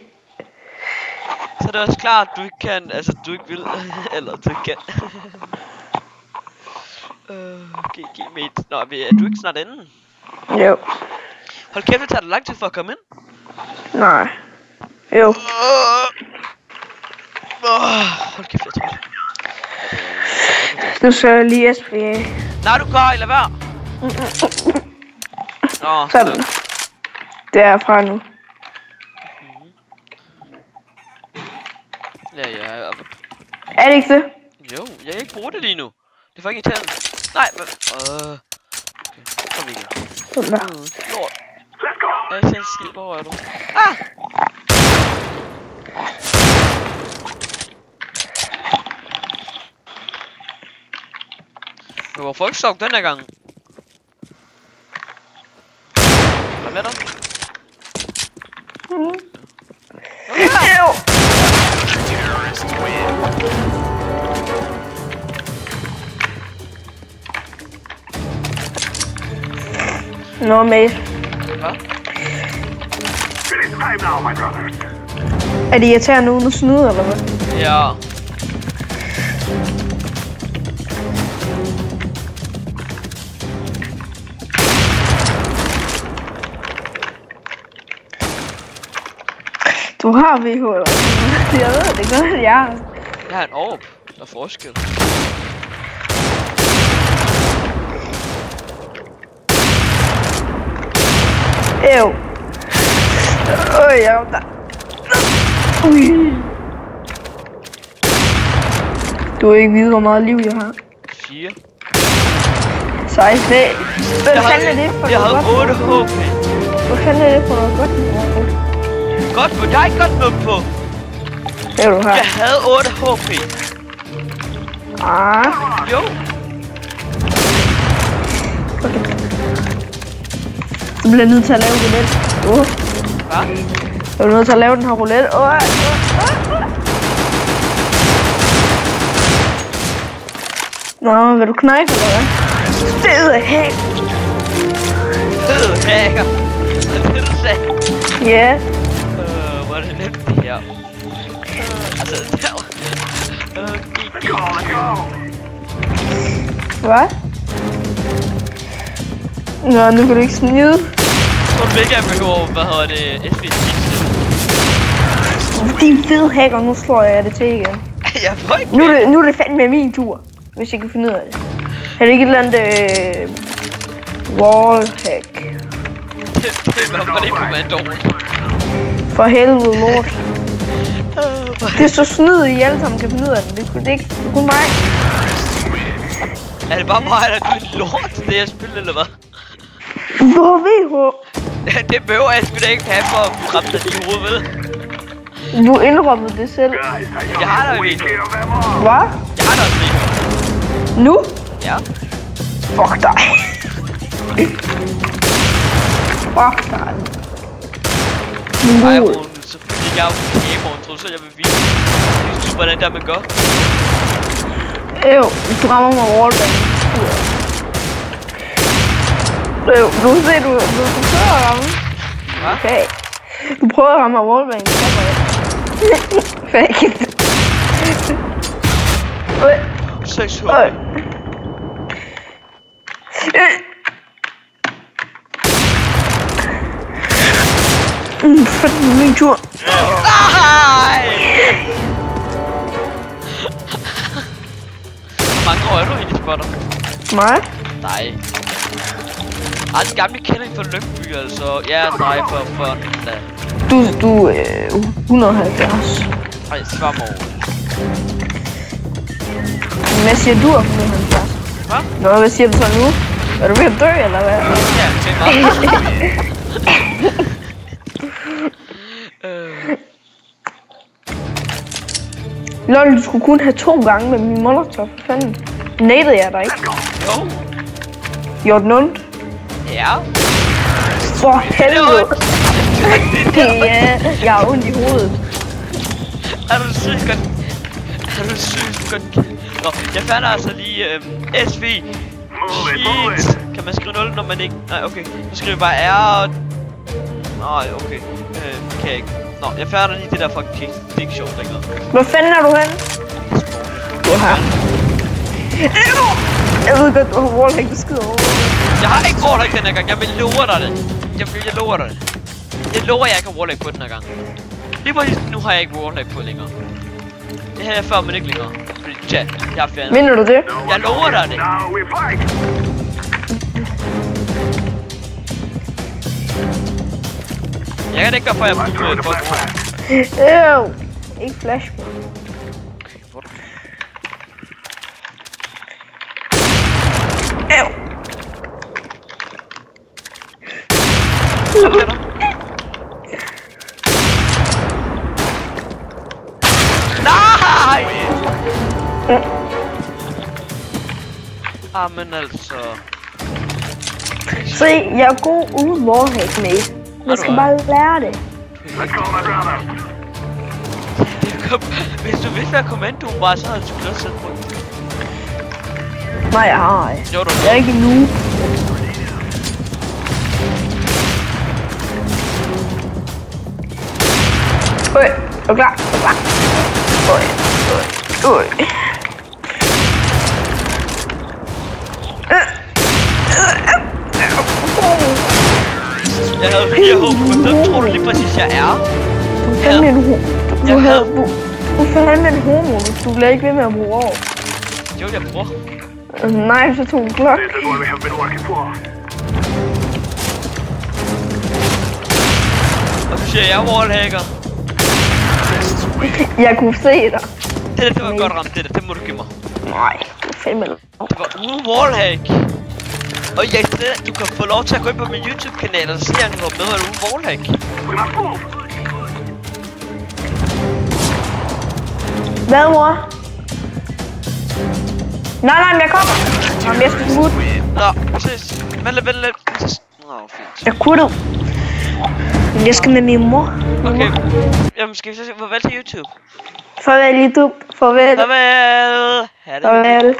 [SPEAKER 2] Så det er også klart, at du ikke kan, altså du ikke vil, eller du ikke kan. GG mate. Nå, er du ikke snart inde?
[SPEAKER 1] Jo.
[SPEAKER 2] Hold kæft, det tager det lang tid for at komme ind.
[SPEAKER 1] Nej. Jo.
[SPEAKER 2] Hold kæft, jeg tror.
[SPEAKER 1] Nu så jeg lige SPA.
[SPEAKER 2] Nej, du går, eller hvad? Nå,
[SPEAKER 1] Sådan. Det er fra nu.
[SPEAKER 2] Ja.
[SPEAKER 1] Er det ikke det?
[SPEAKER 2] Jo, jeg kan ikke bruge det lige nu. Det er for ikke irriterende. Nej, men... Okay, kom igen.
[SPEAKER 1] Sådan der.
[SPEAKER 2] Lort. Jeg er selv skid, hvor er du? Ah! Men hvor folk stok den her gang? Hvad med dig?
[SPEAKER 1] Nå, mate.
[SPEAKER 2] Hvad?
[SPEAKER 6] It is time now, my brothers.
[SPEAKER 1] Er det irriterende uden at snyde, eller hvad?
[SPEAKER 2] Ja.
[SPEAKER 1] Du har VH, eller? Jeg ved det godt, jeg har.
[SPEAKER 2] Jeg har en orb. Der er forskel.
[SPEAKER 1] Ew. Jeg der. Ui. Du vil ikke vide, hvor meget liv jeg har.
[SPEAKER 2] 4.
[SPEAKER 1] 16. Hvad fanden er det for
[SPEAKER 2] Jeg
[SPEAKER 1] noget
[SPEAKER 2] havde
[SPEAKER 1] godt?
[SPEAKER 2] 8 HP.
[SPEAKER 1] Hvad fanden er det for noget godt?
[SPEAKER 2] Godt på. Jeg har ikke godt noget på.
[SPEAKER 1] Det er du her.
[SPEAKER 2] Jeg havde 8 HP.
[SPEAKER 1] Ah.
[SPEAKER 2] Jo.
[SPEAKER 1] Du bliver nødt til at lave roulette.
[SPEAKER 2] Hvad?
[SPEAKER 1] Du er nødt til at lave den her roulette. Nå, vil du knække eller hvad? Fede hack.
[SPEAKER 2] Fed hacker. Er det det, du sagde?
[SPEAKER 1] Ja.
[SPEAKER 2] Hvor er det nemt det her? Altså, der.
[SPEAKER 6] Let's go.
[SPEAKER 1] Hvad? Nå, nu kan du ikke snyde.
[SPEAKER 2] Tror du ikke, jeg behøver, hvad hedder det, SV10?
[SPEAKER 1] Din fede hacker, nu slår jeg det til igen.
[SPEAKER 2] Jeg får ikke
[SPEAKER 1] Nu er det fandme min tur, hvis jeg kan finde ud af det. Er det ikke et eller andet wallhack?
[SPEAKER 2] Det var det kommandoen.
[SPEAKER 1] For helvede lort. Det er så snyd, I alle sammen kan finde ud af det. Det er ikke kun mig.
[SPEAKER 2] Er det bare mig, der er et lort til det her spil, eller hvad?
[SPEAKER 1] Du har VH.
[SPEAKER 2] Det behøver jeg sgu da ikke have for at blive ramt af de hoved, vel?
[SPEAKER 1] Du indrømmede det selv.
[SPEAKER 2] Jeg har da video.
[SPEAKER 1] Hvad?
[SPEAKER 2] Jeg har da også video.
[SPEAKER 1] Nu?
[SPEAKER 2] Ja.
[SPEAKER 1] Fuck dig. Fuck dig.
[SPEAKER 2] Ej, hun, så fik jeg jo kameraen, troede så jeg vil vise, hvordan der man gør.
[SPEAKER 1] Du rammer mig wallbang. Du kan se, du prøver at ramme. Okay. Du prøver at ramme mig wallbang. Fake it.
[SPEAKER 2] 6 HP.
[SPEAKER 1] Fanden min tur.
[SPEAKER 2] Nej! Hvor mange år er du egentlig, spotter?
[SPEAKER 1] Mig?
[SPEAKER 2] Nej. Ej, den gamle kender ikke for Lyngby, altså. Ja, nej, for
[SPEAKER 1] Du 170.
[SPEAKER 2] Ej, svar mig over.
[SPEAKER 1] Hvad siger du om 170?
[SPEAKER 2] Hvad?
[SPEAKER 1] Nå, hvad siger du så nu? Er du ved at dø, eller hvad?
[SPEAKER 2] Ja, det er meget.
[SPEAKER 1] Lol, du skulle kun have 2 gange med min molotov, for fanden. Nadede jeg dig ikke?
[SPEAKER 2] Jo.
[SPEAKER 1] Gjorde den ondt?
[SPEAKER 2] Ja.
[SPEAKER 1] For helvede. Ja, jeg har ondt i hovedet.
[SPEAKER 2] Er du sygt godt? Er du sygt godt? Nå, jeg fandt altså lige SV. Shit. Kan man skrive 0, når man ikke... Nej, okay. Så skriver jeg bare R. Nej, okay. Kan jeg ikke. Nå, jeg færder lige det der fucking kick. Det er ikke sjovt længere.
[SPEAKER 1] Hvor fanden er du henne? Du er her. Jeg ved godt, du har wallhack, du skider over.
[SPEAKER 2] Jeg har ikke wallhack den her gang. Jeg vil love dig det. Jeg lover dig det. Jeg lover, jeg ikke har wallhack på den her gang. Lige præcis nu har jeg ikke wallhack på længere. Det havde jeg før, men ikke længere. Fordi, tja, jeg har fjernet.
[SPEAKER 1] Mener du det?
[SPEAKER 2] Jeg lover dig det.
[SPEAKER 6] Now we fight.
[SPEAKER 2] Jeg kan det ikke gøre, for jeg har brugt et godt ord.
[SPEAKER 1] Ikke flash, man.
[SPEAKER 2] Nej! Amen altså.
[SPEAKER 1] Se, jeg er god uden wallhack, mate. Jeg skal bare lære det.
[SPEAKER 6] Let's go, my brother.
[SPEAKER 2] Hvis du vidste, hvad kommandoen var, så havde du sgu også sætte på den.
[SPEAKER 1] Nej, jeg har ikke.
[SPEAKER 2] Jo, du
[SPEAKER 1] Jeg er ikke nu. Øj, er du klar? Øj.
[SPEAKER 2] Jeg havde 4 håb, men hvem tror du lige præcis jeg er?
[SPEAKER 1] Du er fandme en homo, du bliver ikke ved med at bruge over.
[SPEAKER 2] Jo, jeg bruger.
[SPEAKER 1] Nej, så tog en klok.
[SPEAKER 6] This is what we have been working for.
[SPEAKER 2] Og du siger, jeg er wallhacker.
[SPEAKER 1] Jeg kunne se dig.
[SPEAKER 2] Det var godt ramt, det må du give mig.
[SPEAKER 1] Nej, du er fandme lov.
[SPEAKER 2] Det var uden wallhack. Og ja, du kan få lov til at gå ind på min YouTube-kanal og se, at jeg går med eller uden wallhack.
[SPEAKER 6] We must move.
[SPEAKER 1] Hvad, mor? Nej, men jeg kommer. Jamen, jeg skal smutte.
[SPEAKER 2] Nå, præcis. Men lidt. Nå, fint.
[SPEAKER 1] Jeg kunne det. Men jeg skal med min mor.
[SPEAKER 2] Okay. Jamen, skal vi så sige farvel til YouTube?
[SPEAKER 1] Farvel, YouTube. Farvel.
[SPEAKER 2] Farvel. Ha' det.
[SPEAKER 1] Farvel.